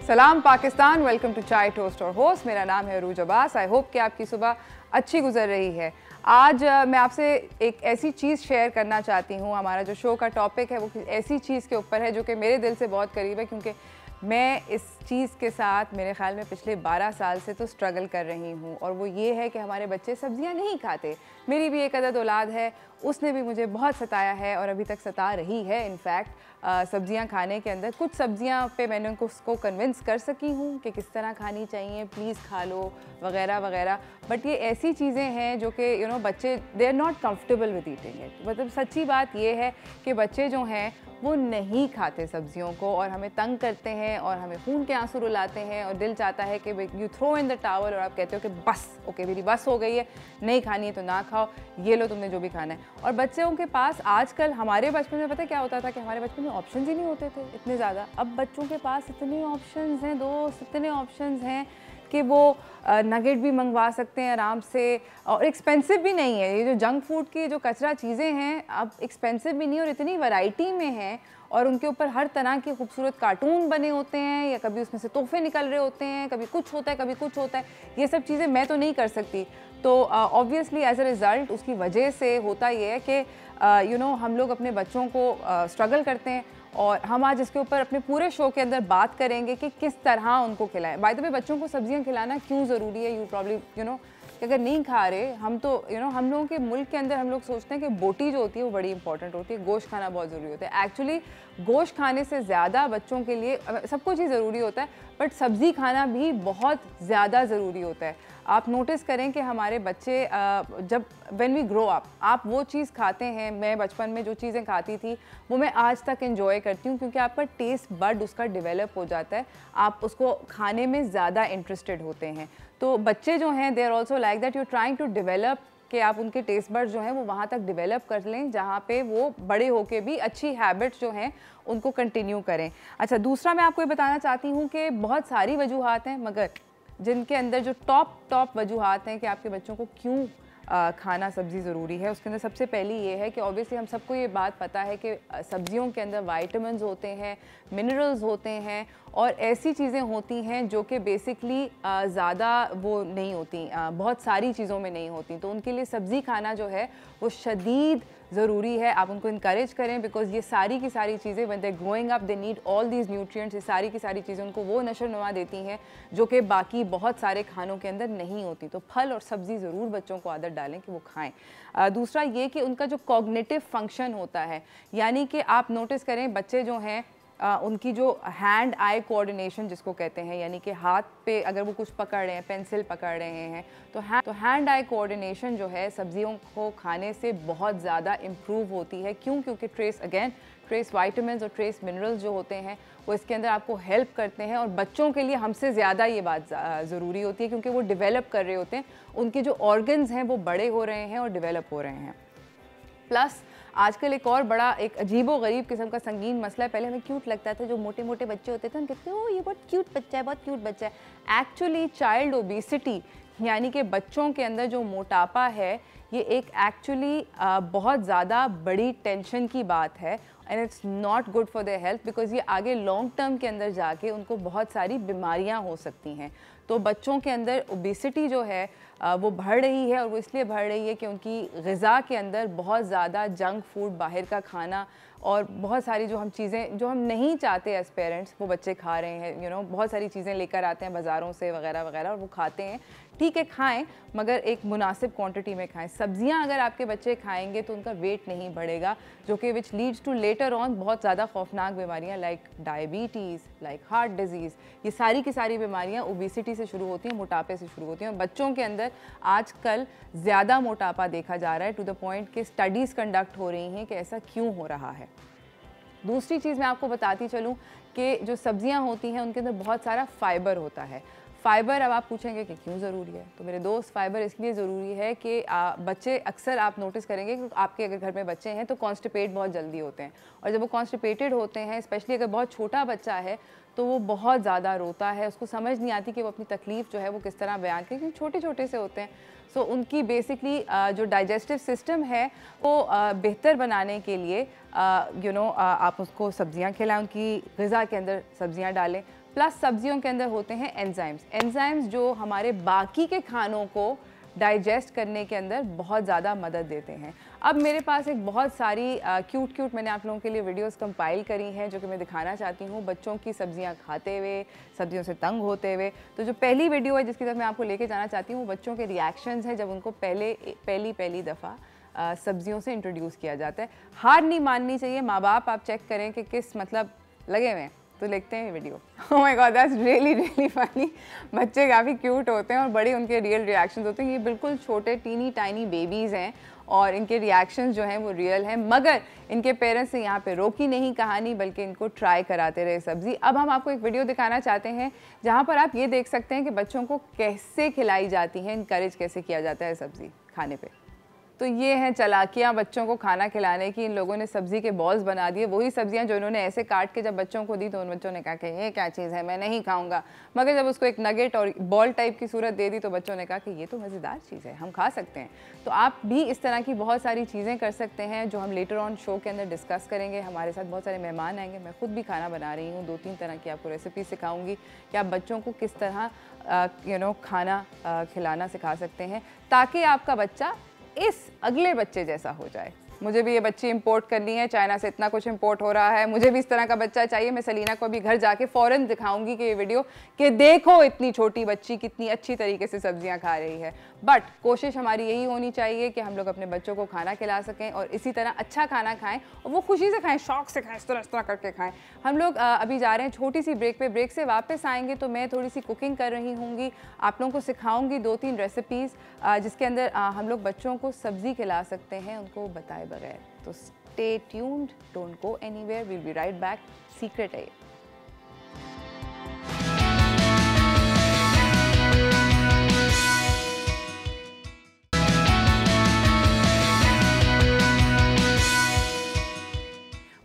सलाम Pakistan, welcome to चाय toast और होस्ट। मेरा नाम है अरूज अब्बास। आई होप कि आपकी सुबह अच्छी गुजर रही है। आज मैं आपसे एक ऐसी चीज़ शेयर करना चाहती हूँ। हमारा जो शो का टॉपिक है वो ऐसी चीज़ के ऊपर है जो कि मेरे दिल से बहुत करीब है, क्योंकि मैं इस चीज़ के साथ मेरे ख़्याल में पिछले 12 साल से तो स्ट्रगल कर रही हूँ, और वो ये है कि हमारे बच्चे सब्ज़ियाँ नहीं खाते। मेरी भी एक अदद औलाद है, उसने भी मुझे बहुत सताया है और अभी तक सता रही है। इनफैक्ट सब्ज़ियाँ खाने के अंदर कुछ सब्ज़ियाँ पे मैंने उसको कन्विंस कर सकी हूँ कि किस तरह खानी चाहिए, प्लीज़ खा लो वगैरह वगैरह। बट ये ऐसी चीज़ें हैं जो कि बच्चे they are not comfortable with eating it. मतलब सच्ची बात ये है कि बच्चे जो हैं वो नहीं खाते सब्जियों को और हमें तंग करते हैं और हमें खून के आंसू रुलाते हैं, और दिल चाहता है कि you throw in the towel, और आप कहते हो कि बस ओके मेरी बस हो गई है, नहीं खानी है तो ना खाओ, ये लो तुमने जो भी खाना है। और बच्चों के पास आजकल, हमारे बचपन में पता है क्या होता था कि हमारे बचपन में ऑप्शंस ही नहीं होते थे इतने ज़्यादा। अब बच्चों के पास इतने ऑप्शंस हैं दोस्त, इतने ऑप्शंस हैं कि वो नगेट भी मंगवा सकते हैं आराम से, और एक्सपेंसिव भी नहीं है। ये जो जंक फूड की जो कचरा चीज़ें हैं अब एक्सपेंसिव भी नहीं और इतनी वैरायटी में हैं, और उनके ऊपर हर तरह के खूबसूरत कार्टून बने होते हैं, या कभी उसमें से तोहफे निकल रहे होते हैं, कभी कुछ होता है कभी कुछ होता है। ये सब चीज़ें मैं तो नहीं कर सकती। तो ऑब्वियसली एज अ रिज़ल्ट उसकी वजह से होता ये है कि हम लोग अपने बच्चों को स्ट्रगल करते हैं, और हम आज इसके ऊपर अपने पूरे शो के अंदर बात करेंगे कि किस तरह उनको खिलाएं। बाय द वे, बच्चों को सब्जियां खिलाना क्यों ज़रूरी है, यू प्रॉब्ली कि अगर नहीं खा रहे हम तो हम लोगों के मुल्क के अंदर हम लोग सोचते हैं कि बोटी जो होती है वो बड़ी इंपॉर्टेंट होती है, गोश्त खाना बहुत ज़रूरी होता है। एक्चुअली गोश्त खाने से ज़्यादा बच्चों के लिए सब कुछ ही ज़रूरी होता है, बट सब्ज़ी खाना भी बहुत ज़्यादा ज़रूरी होता है। आप नोटिस करें कि हमारे बच्चे जब व्हेन वी ग्रो अप, आप वो चीज़ खाते हैं, मैं बचपन में जो चीज़ें खाती थी वो मैं आज तक एंजॉय करती हूँ, क्योंकि आपका टेस्ट बड उसका डेवलप हो जाता है, आप उसको खाने में ज़्यादा इंटरेस्टेड होते हैं। तो बच्चे जो हैं they are also like that, you trying to develop कि आप उनके टेस्ट बड्स जो हैं वो वहाँ तक डेवलप कर लें जहाँ पे वो बड़े होके भी अच्छी हैबिट्स जो हैं उनको कंटिन्यू करें। अच्छा, दूसरा मैं आपको ये बताना चाहती हूँ कि बहुत सारी वजूहात हैं, मगर जिनके अंदर जो टॉप वजूहात हैं कि आपके बच्चों को क्यों खाना सब्ज़ी ज़रूरी है, उसके अंदर सबसे पहली ये है कि ऑब्वियसली हम सबको ये बात पता है कि सब्जियों के अंदर वाइटामिन्स होते हैं, मिनरल्स होते हैं, और ऐसी चीज़ें होती हैं जो कि बेसिकली ज़्यादा वो नहीं होती, बहुत सारी चीज़ों में नहीं होती। तो उनके लिए सब्ज़ी खाना जो है वो शदीद ज़रूरी है। आप उनको इनकरेज करें, बिकॉज ये सारी की सारी चीज़ें when they are growing up they need all these nutrients. ये सारी की सारी चीज़ें उनको वो नशो नुमा देती हैं जो कि बाकी बहुत सारे खानों के अंदर नहीं होती। तो फल और सब्ज़ी ज़रूर बच्चों को आदत डालें कि वो खाएं। दूसरा ये कि उनका जो कॉग्निटिव फंक्शन होता है, यानी कि आप नोटिस करें बच्चे जो हैं उनकी जो हैंड आई कोऑर्डिनेशन जिसको कहते हैं, यानी कि हाथ पे अगर वो कुछ पकड़ रहे हैं, पेंसिल पकड़ रहे हैं, तो हैंड आई कोऑर्डिनेशन जो है सब्जियों को खाने से बहुत ज़्यादा इम्प्रूव होती है। क्यों? क्योंकि ट्रेस वाइटामिन्स और ट्रेस मिनरल्स जो होते हैं वो इसके अंदर आपको हेल्प करते हैं, और बच्चों के लिए हमसे ज़्यादा ये बात ज़रूरी होती है, क्योंकि वो डेवलप कर रहे होते हैं, उनके जो ऑर्गन्स हैं वो बड़े हो रहे हैं और डेवलप हो रहे हैं। प्लस आजकल एक और बड़ा एक अजीबो गरीब किस्म का संगीन मसला है। पहले हमें क्यूट लगता था, जो मोटे मोटे बच्चे होते थे हम कहते हैं ओ ये बहुत क्यूट बच्चा है, बहुत क्यूट बच्चा है। एक्चुअली चाइल्ड ओबेसिटी, यानी कि बच्चों के अंदर जो मोटापा है, ये एक एक्चुअली बहुत ज़्यादा बड़ी टेंशन की बात है, and it's not good for their health, because ये आगे लॉन्ग टर्म के अंदर जाके उनको बहुत सारी बीमारियां हो सकती हैं। तो बच्चों के अंदर ओबेसिटी जो है वो बढ़ रही है, और वो इसलिए बढ़ रही है कि उनकी ग़िज़ा के अंदर बहुत ज़्यादा जंक फूड, बाहर का खाना, और बहुत सारी जो हम चीज़ें जो हम नहीं चाहते एज पेरेंट्स वो बच्चे खा रहे हैं। बहुत सारी चीज़ें लेकर आते हैं बाज़ारों से वगैरह वगैरह, और वो खाते हैं। ठीक है, खाएं, मगर एक मुनासिब क्वांटिटी में खाएं। सब्जियां अगर आपके बच्चे खाएंगे तो उनका वेट नहीं बढ़ेगा, जो कि which leads to later on बहुत ज़्यादा खौफनाक बीमारियां like diabetes, like heart disease. ये सारी की सारी बीमारियां ओबेसिटी से शुरू होती हैं, मोटापे से शुरू होती हैं। बच्चों के अंदर आजकल ज़्यादा मोटापा देखा जा रहा है, टू द पॉइंट कि स्टडीज़ कंडक्ट हो रही हैं कि ऐसा क्यों हो रहा है। दूसरी चीज़ मैं आपको बताती चलूँ कि जो सब्जियां होती हैं उनके अंदर बहुत सारा फाइबर होता है। फ़ाइबर अब आप पूछेंगे कि क्यों ज़रूरी है, तो मेरे दोस्त फ़ाइबर इसलिए ज़रूरी है कि बच्चे अक्सर आप नोटिस करेंगे कि आपके अगर घर में बच्चे हैं तो कॉन्स्टिपेट बहुत जल्दी होते हैं, और जब वो कॉन्स्टिपेटेड होते हैं, स्पेशली अगर बहुत छोटा बच्चा है, तो वो बहुत ज़्यादा रोता है, उसको समझ नहीं आती कि वो अपनी तकलीफ़ जो है वो किस तरह बयान करें, क्योंकि छोटे छोटे से होते हैं। सो उनकी बेसिकली जो डाइजेस्टिव सिस्टम है वो बेहतर बनाने के लिए आप उसको सब्जियां खिलाएं, उनकी ग़िज़ा के अंदर सब्जियां डालें। प्लस सब्जियों के अंदर होते हैं एंजाइम्स जो हमारे बाकी के खानों को डाइजेस्ट करने के अंदर बहुत ज़्यादा मदद देते हैं। अब मेरे पास एक बहुत सारी क्यूट मैंने आप लोगों के लिए वीडियोस कंपाइल करी हैं जो कि मैं दिखाना चाहती हूँ बच्चों की सब्जियाँ खाते हुए, सब्जियों से तंग होते हुए। तो जो पहली वीडियो है जिसकी तरफ मैं आपको लेके जाना चाहती हूँ, बच्चों के रिएक्शंस हैं जब उनको पहली दफ़ा सब्जियों से इंट्रोड्यूस किया जाता है। हार नहीं माननी चाहिए, माँ बाप आप चेक करें कि किस मतलब लगे हुए हैं, तो देखते हैं video. Oh my God, that's really funny. बच्चे काफ़ी क्यूट होते हैं और बड़े उनके रियल रिएक्शंस होते हैं। ये बिल्कुल छोटे टाइनी बेबीज़ हैं और इनके रिएक्शंस जो हैं वो रियल हैं, मगर इनके पेरेंट्स ने यहाँ पे रोकी नहीं कहानी, बल्कि इनको ट्राई कराते रहे सब्ज़ी। अब हम आपको एक वीडियो दिखाना चाहते हैं जहाँ पर आप ये देख सकते हैं कि बच्चों को कैसे खिलाई जाती हैं, इनकरेज कैसे किया जाता है सब्ज़ी खाने पे। तो ये हैं चालाकियाँ बच्चों को खाना खिलाने की। इन लोगों ने सब्ज़ी के बॉल्स बना दिए, वही सब्जियाँ जो इन्होंने ऐसे काट के जब बच्चों को दी तो उन बच्चों ने कहा कि ये क्या चीज़ है, मैं नहीं खाऊंगा। मगर जब उसको एक नगेट और बॉल टाइप की सूरत दे दी तो बच्चों ने कहा कि ये तो मज़ेदार चीज़ है, हम खा सकते हैं। तो आप भी इस तरह की बहुत सारी चीज़ें कर सकते हैं जो हम लेटर ऑन शो के अंदर डिस्कस करेंगे। हमारे साथ बहुत सारे मेहमान आएंगे, मैं खुद भी खाना बना रही हूँ, 2-3 तरह की आपको रेसिपी सिखाऊंगी कि आप बच्चों को किस तरह खाना खिलाना सिखा सकते हैं ताकि आपका बच्चा इस अगले बच्चे जैसा हो जाए। मुझे भी ये बच्ची इंपोर्ट करनी है, चाइना से इतना कुछ इंपोर्ट हो रहा है, मुझे भी इस तरह का बच्चा चाहिए। मैं सलीना को अभी घर जाके फ़ौरन दिखाऊंगी कि ये वीडियो कि देखो इतनी छोटी बच्ची कितनी अच्छी तरीके से सब्जियां खा रही है। बट कोशिश हमारी यही होनी चाहिए कि हम लोग अपने बच्चों को खाना खिला सकें और इसी तरह अच्छा खाना खाएं और वो खुशी से खाएं, शौक से खाएं, इस तरह करके खाएं। हम लोग अभी जा रहे हैं छोटी सी ब्रेक पे, ब्रेक से वापस आएंगे तो मैं थोड़ी सी कुकिंग कर रही हूँगी, आप लोगों को सिखाऊंगी 2-3 रेसिपीज़ जिसके अंदर हम लोग बच्चों को सब्ज़ी खिला सकते हैं उनको बताए बगैर। तो stay tuned, don't go anywhere, we'll be right back. Secret है।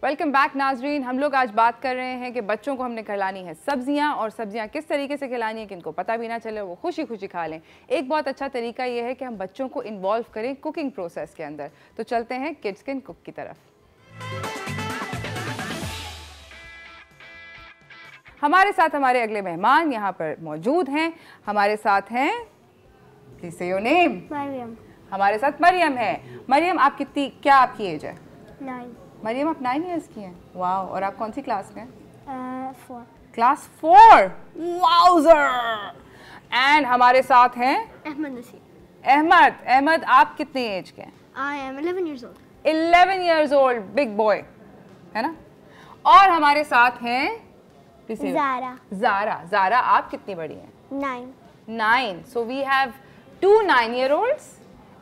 वेलकम बैक नाजरीन। हम लोग आज बात कर रहे हैं कि बच्चों को हमने खिलानी है सब्जियां, और सब्जियां किस तरीके से खिलानी है कि इनको पता भी ना चले, वो खुशी खुशी खा लें। एक बहुत अच्छा तरीका ये है कि हम बच्चों को इन्वॉल्व करें कुकिंग प्रोसेस के अंदर। तो चलते हैं किड्स कैन कुक की तरफ। हमारे साथ हमारे अगले मेहमान यहाँ पर मौजूद हैं। हमारे साथ हैं, प्लीज से योर नेम। मरियम। हमारे साथ मरियम है। मरियम, आप कितनी, क्या आपकी एज है? 9। मरियम, आप 9 इयर्स की हैं। वाह। और आप कौन सी क्लास में? 4। क्लास 4। वाउज़र। एंड हमारे साथ हैं अहमद नसीर। अहमद, आप कितनी एज के हैं? I am 11 years old. 11 years old, big boy है ना। और हमारे साथ हैं ज़ारा, आप कितनी बड़ी हैं? 9. So we have 2 9-year-olds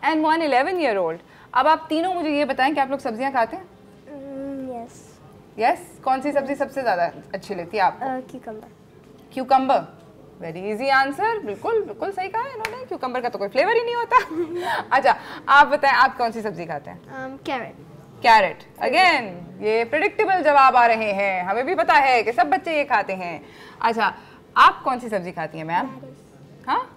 and 1 11-year-old. अब आप तीनों मुझे ये बताएं कि आप लोग सब्जियां खाते हैं? यस। कौन सी सब्जी सबसे ज़्यादा अच्छी लगती है आपको? क्यूकम्बर। वेरी इजी आंसर, बिल्कुल सही कहा इन्होंने। क्यूकम्बर का तो कोई फ्लेवर ही नहीं होता। अच्छा, आप बताएं आप कौन सी सब्जी खाते हैं? कैरेट। अगेन ये प्रेडिक्टेबल जवाब आ रहे हैं, हमें भी पता है कि सब बच्चे ये खाते हैं। अच्छा, आप कौन सी सब्जी खाती हैं मैम? हाँ,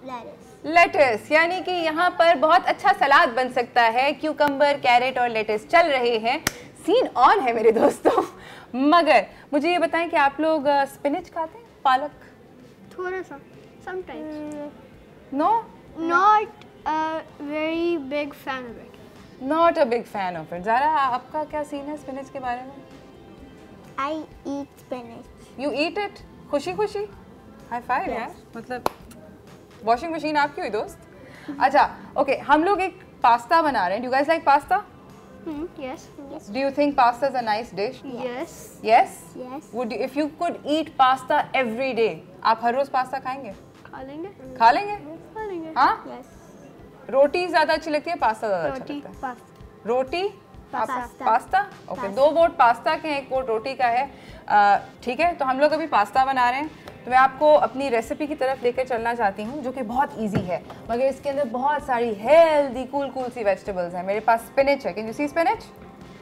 लेटस। यानी कि यहाँ पर बहुत अच्छा सलाद बन सकता है। क्यूकम्बर, कैरेट और लेटस चल रहे हैं, सीन ऑन है मेरे दोस्तों। मगर मुझे ये बताएं कि आप लोग स्पिनच खाते हैं? पालक? थोड़ा सा, sometimes. No? Not a very big fan of it. Not a big fan of it. Zaara, आपका क्या सीन है स्पिनच के बारे में? I eat spinach. You eat it? खुशी हाई फाइव यार, मतलब वॉशिंग मशीन आपकी हुई दोस्त। अच्छा, ओके, हम लोग एक पास्ता बना रहे हैं। Do you guys like pasta? Yes. Do you think pasta is a nice dish? Yes. Would you, if you could eat pasta every day, आप हर रोज पास्ता खाएंगे? खा लेंगे। हाँ? Yes. रोटी ज्यादा अच्छी लगती है, पास्ता ज्यादा अच्छा लगता है? रोटी, पास्ता। ओके, 2 वोट पास्ता के हैं, 1 वोट रोटी का है। ठीक है, तो हम लोग अभी पास्ता बना रहे हैं। तो मैं आपको अपनी रेसिपी की तरफ लेकर चलना चाहती हूँ, जो कि बहुत इजी है, मगर इसके अंदर बहुत सारी हेल्दी कूल सी वेजिटेबल्स हैं। मेरे पास स्पिनच है, can you see spinach?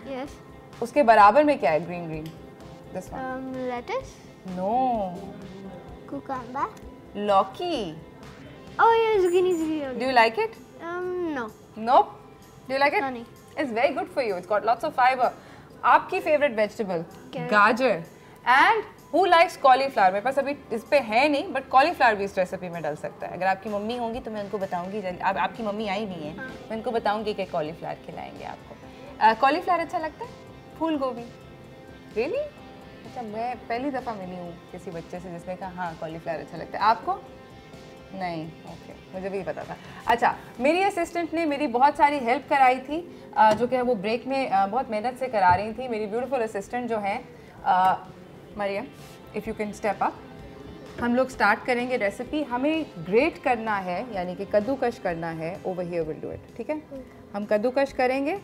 Yes. उसके बराबर में क्या है? Green green, this one. Lettuce. No, Cucumber. लौकी। Oh yeah, zucchini. Do you like it? No. Nope. Do you like it? No, नहीं. It's very good for you. It's got lots of fiber. आपकी favorite vegetable? Carrot. गाजर. And who likes cauliflower? मेरे पास अभी इस पे है नहीं, but cauliflower भी इस रेसिपी में डल सकता है। अगर आपकी मम्मी होंगी तो मैं उनको बताऊंगी। अब आपकी मम्मी आई नहीं है, मैं उनको बताऊंगी कि cauliflower खिलाएंगे आपको। cauliflower अच्छा लगता है? फूल गोभी? Really? अच्छा, मैं पहली दफ़ा मिली हूँ किसी बच्चे से जिसने कहा हाँ cauliflower अच्छा लगता है। आपको? नहीं, ओके, मुझे भी पता था। अच्छा, मेरी असिस्टेंट ने मेरी बहुत सारी हेल्प कराई थी, जो कि वो ब्रेक में बहुत मेहनत से करा रही थी। मेरी ब्यूटीफुल असिस्टेंट जो हैं Maryam, if you can step up. हम लोग स्टार्ट करेंगे रेसिपी। हमें ग्रेट करना है, यानी कि कद्दूकश करना है। Over here will do it, ठीक है? हम कद्दूकश करेंगे।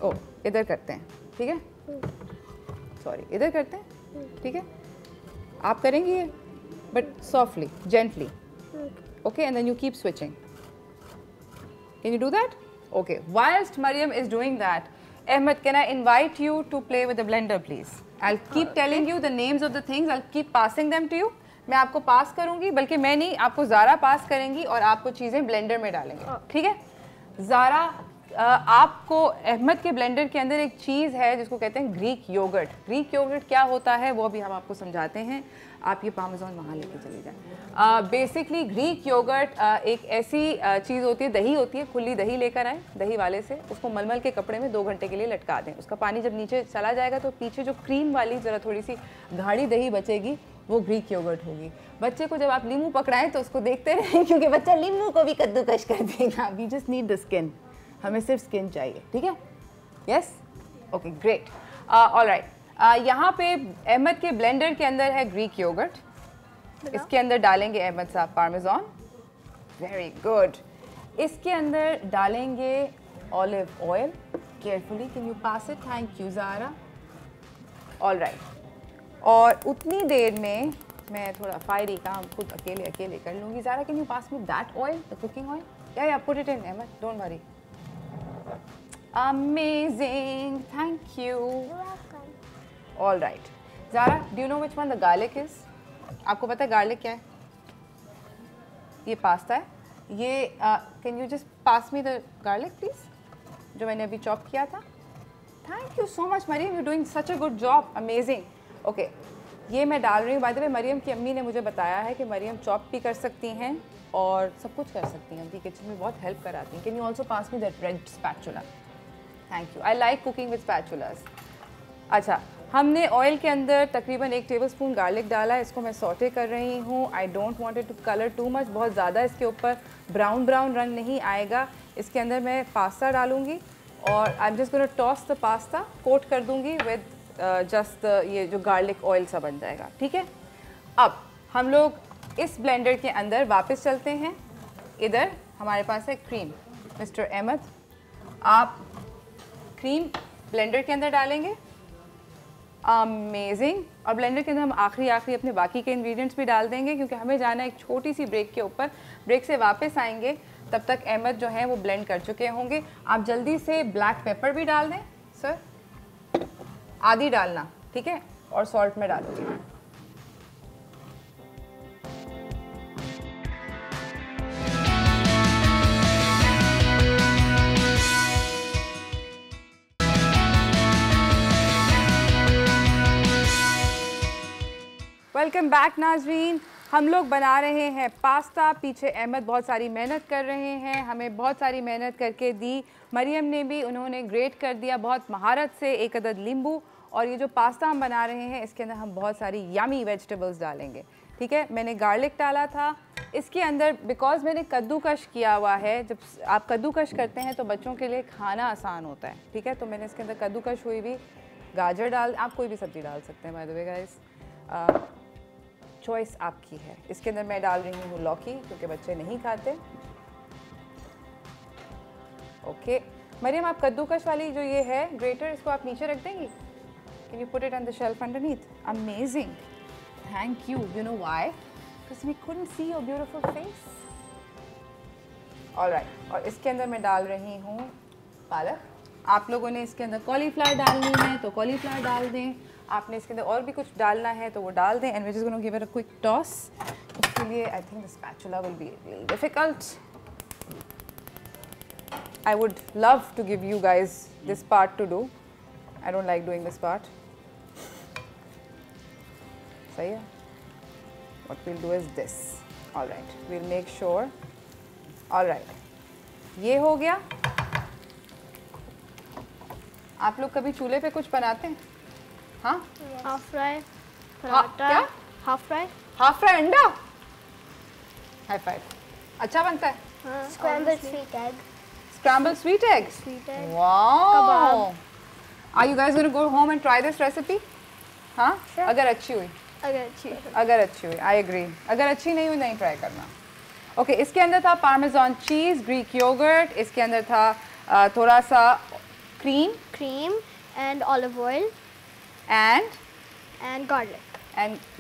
ओ, इधर करते हैं, ठीक है? सॉरी, इधर करते हैं, ठीक है? आप करेंगी ये, but softly, gently. Okay, and then you keep switching. Can you do that? Okay. Whilst Mariam is doing that, Ahmed, can I invite you to play with the blender, please? I'll keep telling you the names of the things. I'll keep passing them to you. मैं आपको पास करूँगी, बल्कि मैं नहीं, आपको ज़ारा पास करेंगी और आपको चीज़ें ब्लेंडर में डालेंगे, ठीक है? ज़ारा, आपको अहमद के ब्लेंडर के अंदर एक चीज़ है जिसको कहते हैं ग्रीक योगर्ट। ग्रीक योगर्ट क्या होता है वो अभी हम आपको समझाते हैं। आप ये पामेज़ॉन वहाँ लेके चले जाएं। बेसिकली ग्रीक योगर्ट एक ऐसी चीज़ होती है, दही होती है, खुली दही लेकर आएँ दही वाले से, उसको मलमल के कपड़े में 2 घंटे के लिए लटका दें। उसका पानी जब नीचे चला जाएगा तो पीछे जो क्रीम वाली ज़रा थोड़ी सी गाढ़ी दही बचेगी, वो ग्रीक योगर्ट होगी। बच्चे को जब आप नींबू पकड़ाएं तो उसको देखते रहें, क्योंकि बच्चा नींबू को भी कद्दूकश कर देगा। We just need the skin, हमें सिर्फ स्किन चाहिए, ठीक है? Yes, okay, great, alright. यहाँ पे अहमद के ब्लेंडर के अंदर है ग्रीक योगर्ट। इसके अंदर डालेंगे अहमद साहब पार्मेज़ान, वेरी गुड। इसके अंदर डालेंगे olive oil. Carefully, can you pass it? Thank you Zara. Alright, और उतनी देर में मैं थोड़ा फायरी काम खुद अकेले कर लूँगी। Zara, can you pass me that oil, the cooking oil? या put it in Ahmad, don't worry. Amazing, thank you. You're welcome. All right, Zara, do you know which one the garlic is? आपको पता है garlic क्या है? ये pasta है। ये can you just pass me the garlic please? जो मैंने अभी चॉप किया था। Thank you so much, Mariam. You're doing such a good job. Amazing. Okay, ये मैं डाल रही हूँ। बाय द वे, मरियम की अम्मी ने मुझे बताया है कि मरियम चॉप भी कर सकती हैं और सब कुछ कर सकती हैं। उनकी किचन में बहुत हेल्प कराती हैं। Can you also pass me that red spatula? Thank you, I like cooking with spatulas. अच्छा, हमने ऑयल के अंदर तकरीबन 1 टेबलस्पून गार्लिक डाला है। इसको मैं सौटे कर रही हूँ। I don't want it to colour too much, बहुत ज़्यादा इसके ऊपर ब्राउन रंग नहीं आएगा। इसके अंदर मैं पास्ता डालूँगी और I am just gonna toss the pasta, coat कर दूँगी विद जस्ट ये जो गार्लिक ऑयल सा बन जाएगा, ठीक है? अब हम लोग इस ब्लेंडर के अंदर वापस चलते हैं। इधर हमारे पास है क्रीम। मिस्टर अहमद, आप क्रीम ब्लेंडर के अंदर डालेंगे। अमेजिंग। और ब्लेंडर के अंदर हम आखिरी अपने बाकी के इंग्रेडिएंट्स भी डाल देंगे, क्योंकि हमें जाना है एक छोटी सी ब्रेक के ऊपर। ब्रेक से वापस आएंगे, तब तक अहमद जो है वो ब्लेंड कर चुके होंगे। आप जल्दी से ब्लैक पेपर भी डाल दें सर, आधी डालना, ठीक है? और सॉल्ट में डालूंगी। वेलकम बैक नाजरीन। हम लोग बना रहे हैं पास्ता। पीछे अहमद बहुत सारी मेहनत कर रहे हैं, हमें बहुत सारी मेहनत करके दी। मरियम ने भी, उन्होंने ग्रेट कर दिया बहुत महारत से 1 अदद नींबू। और ये जो पास्ता हम बना रहे हैं इसके अंदर हम बहुत सारी यमी वेजिटेबल्स डालेंगे, ठीक है? मैंने गार्लिक डाला था इसके अंदर, बिकॉज मैंने कद्दूकश किया हुआ है। जब आप कद्दूकश करते हैं तो बच्चों के लिए खाना आसान होता है, ठीक है? तो मैंने इसके अंदर कद्दूकश हुई भी गाजर डाल, आप कोई भी सब्ज़ी डाल सकते हैं bye the way guys, choice आपकी है। इसके अंदर मैं डाल रही हूँ लौकी, क्योंकि बच्चे नहीं खाते। ओके मरियम, आप कद्दूकश वाली जो ये है ग्रेटर, इसको आप नीचे रख देंगी? Can you put it on the shelf underneath? Amazing, Thank you. You know why? Because we couldn't see your beautiful face. All right. और इसके अंदर मैं डाल रही हूँ पालक. आप लोगों ने इसके अंदर कॉलीफ्लावर डालनी है तो कॉलीफ्लावर डाल दें. आपने इसके अंदर और भी कुछ डालना है तो वो डाल दें. And we're just going to give it a quick toss. इसके लिए I think the spatula will be a little difficult. I would love to give you guys this part to do. I don't like doing this part. सही है? What we'll do is this. All right. We'll make sure. All right. ये हो गया. आप लोग कभी चूल्हे पे कुछ बनाते हैं? हाँ? Half fry paratha. क्या? Half fry. हाफ फ्राई अंडा. High five. अच्छा बनता है. Scrambled sweet egg. Scrambled sweet egg. Sweet egg. Wow. Kebab. Are you guys going to go home and try this recipe? हाँ? Sure. अगर अच्छी हुई. अगर अच्छी हुई. I agree. अगर अच्छी नहीं हुई नहीं ट्राई करना. ओके, इसके अंदर था पार्मेजान चीज़, ग्रीक योगर्ट. इसके अंदर था थोड़ा सा cream and olive oil and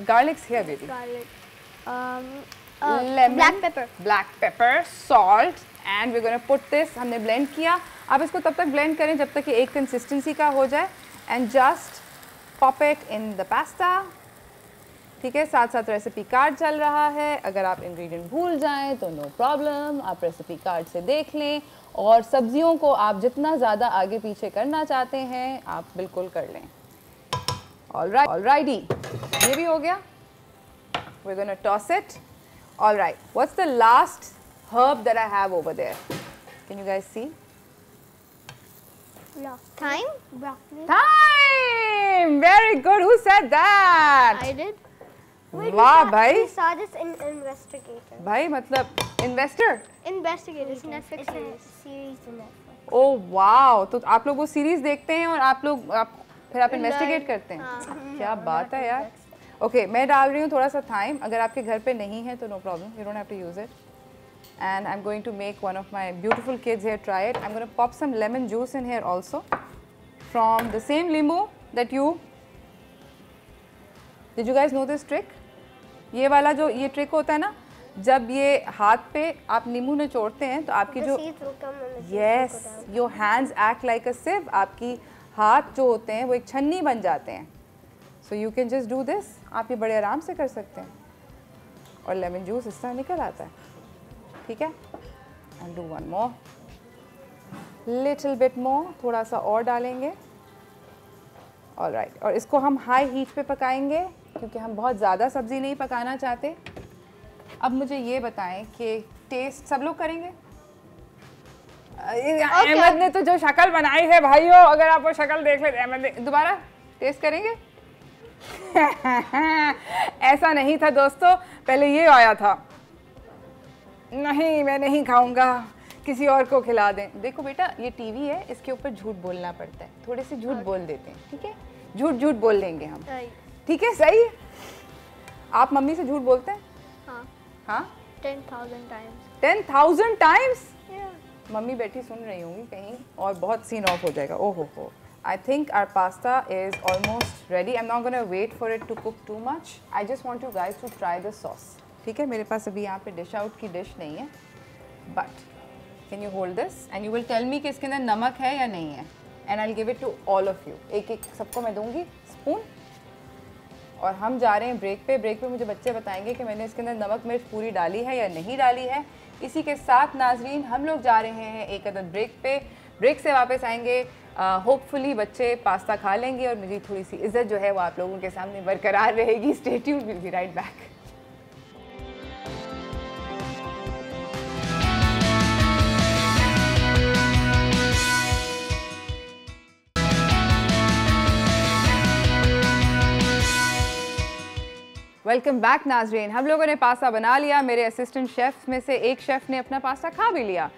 garlic's here, baby. garlic, Lemon, black pepper, salt, and we're going to put this. हमने blend किया. आप इसको तब तक blend करें जब तक कि एक consistency का हो जाए and just pop it in the pasta. ठीक है, साथ साथ रेसिपी कार्ड चल रहा है. अगर आप इंग्रेडिएंट भूल जाएं तो नो प्रॉब्लम, आप रेसिपी कार्ड से देख लें. और सब्जियों को आप जितना ज़्यादा आगे पीछे करना चाहते हैं आप बिल्कुल कर लें. Alrighty, ये भी हो गया. We're gonna toss it. Alright, what's the last herb that I have over there? Can you guys see? thyme, broccoli. Thyme! Very good. Who said that? I did. वाह भाई. We saw this in Investigator. भाई मतलब investor? Investigators, Netflix series in Netflix. Oh wow. तो आप लोग वो series देखते हैं और फिर आप इन्वेस्टिगेट करते हैं. क्या बात है यार. ओके, मैं डाल रही हूँ थोड़ा सा thyme. अगर आपके घर पे नहीं है तो no problem. You don't have to use it. And I'm going to make one of my beautiful kids here try it. I'm going to pop some lemon juice in here also from the same limbu that you. Did you guys know this trick? ये वाला जो ये trick होता है ना, जब ये हाथ पे आप नींबू निचोड़ते हैं तो आपकी जो your hands act like a sieve. आपकी हाथ जो होते हैं वो एक छन्नी बन जाते हैं. So you can just do this. आप ये बड़े आराम से कर सकते हैं. और लेमन जूस इस तरह निकल आता है. ठीक है? And do one more. Little bit more. थोड़ा सा और डालेंगे. All right. और इसको हम हाई हीट पे पकाएंगे क्योंकि हम बहुत ज़्यादा सब्ज़ी नहीं पकाना चाहते. अब मुझे ये बताएं कि टेस्ट सब लोग करेंगे. अहमद ने तो जो शक्ल बनाई है भाइयों, अगर आप वो शक्ल देख लेते अहमद ने. दोबारा टेस्ट करेंगे? ऐसा नहीं था दोस्तों, पहले ये आया था. नहीं मैं नहीं खाऊंगा, किसी और को खिला दें. देखो बेटा ये टीवी है, इसके ऊपर झूठ बोलना पड़ता है. थोड़े से झूठ बोल देते हैं. ठीक है, झूठ बोल लेंगे हम. ठीक है, सही. आप मम्मी से झूठ बोलते हैं? हाँ 10,000 times. 10,000 times? मम्मी बैठी सुन रही होंगी कहीं और बहुत सीन ऑफ हो जाएगा. ओहो हो. I think our pasta is almost ready. I'm not going to wait for it to cook too much. I just want you guys to try the sauce. ठीक है, मेरे पास अभी यहाँ पे डिश आउट की डिश नहीं है. But can you hold this and you will tell me कि इसके अंदर नमक है या नहीं है. And I'll give it to all of you. एक सबको मैं दूंगी स्पून. और हम जा रहे हैं ब्रेक पे मुझे बच्चे बताएंगे कि मैंने इसके अंदर नमक मिर्च पूरी डाली है या नहीं डाली है. इसी के साथ नाजरीन हम लोग जा रहे हैं एक अदद ब्रेक पे. ब्रेक से वापस आएंगे. होपफुली बच्चे पास्ता खा लेंगे और मेरी थोड़ी सी इज्जत जो है वो आप लोगों के सामने बरकरार रहेगी. Stay tuned, will be right back. Welcome back नाजरीन. हम लोगों ने पास्ता बना लिया. मेरे असिस्टेंट शेफ़ में से एक शेफ़ ने अपना पास्ता खा भी लिया.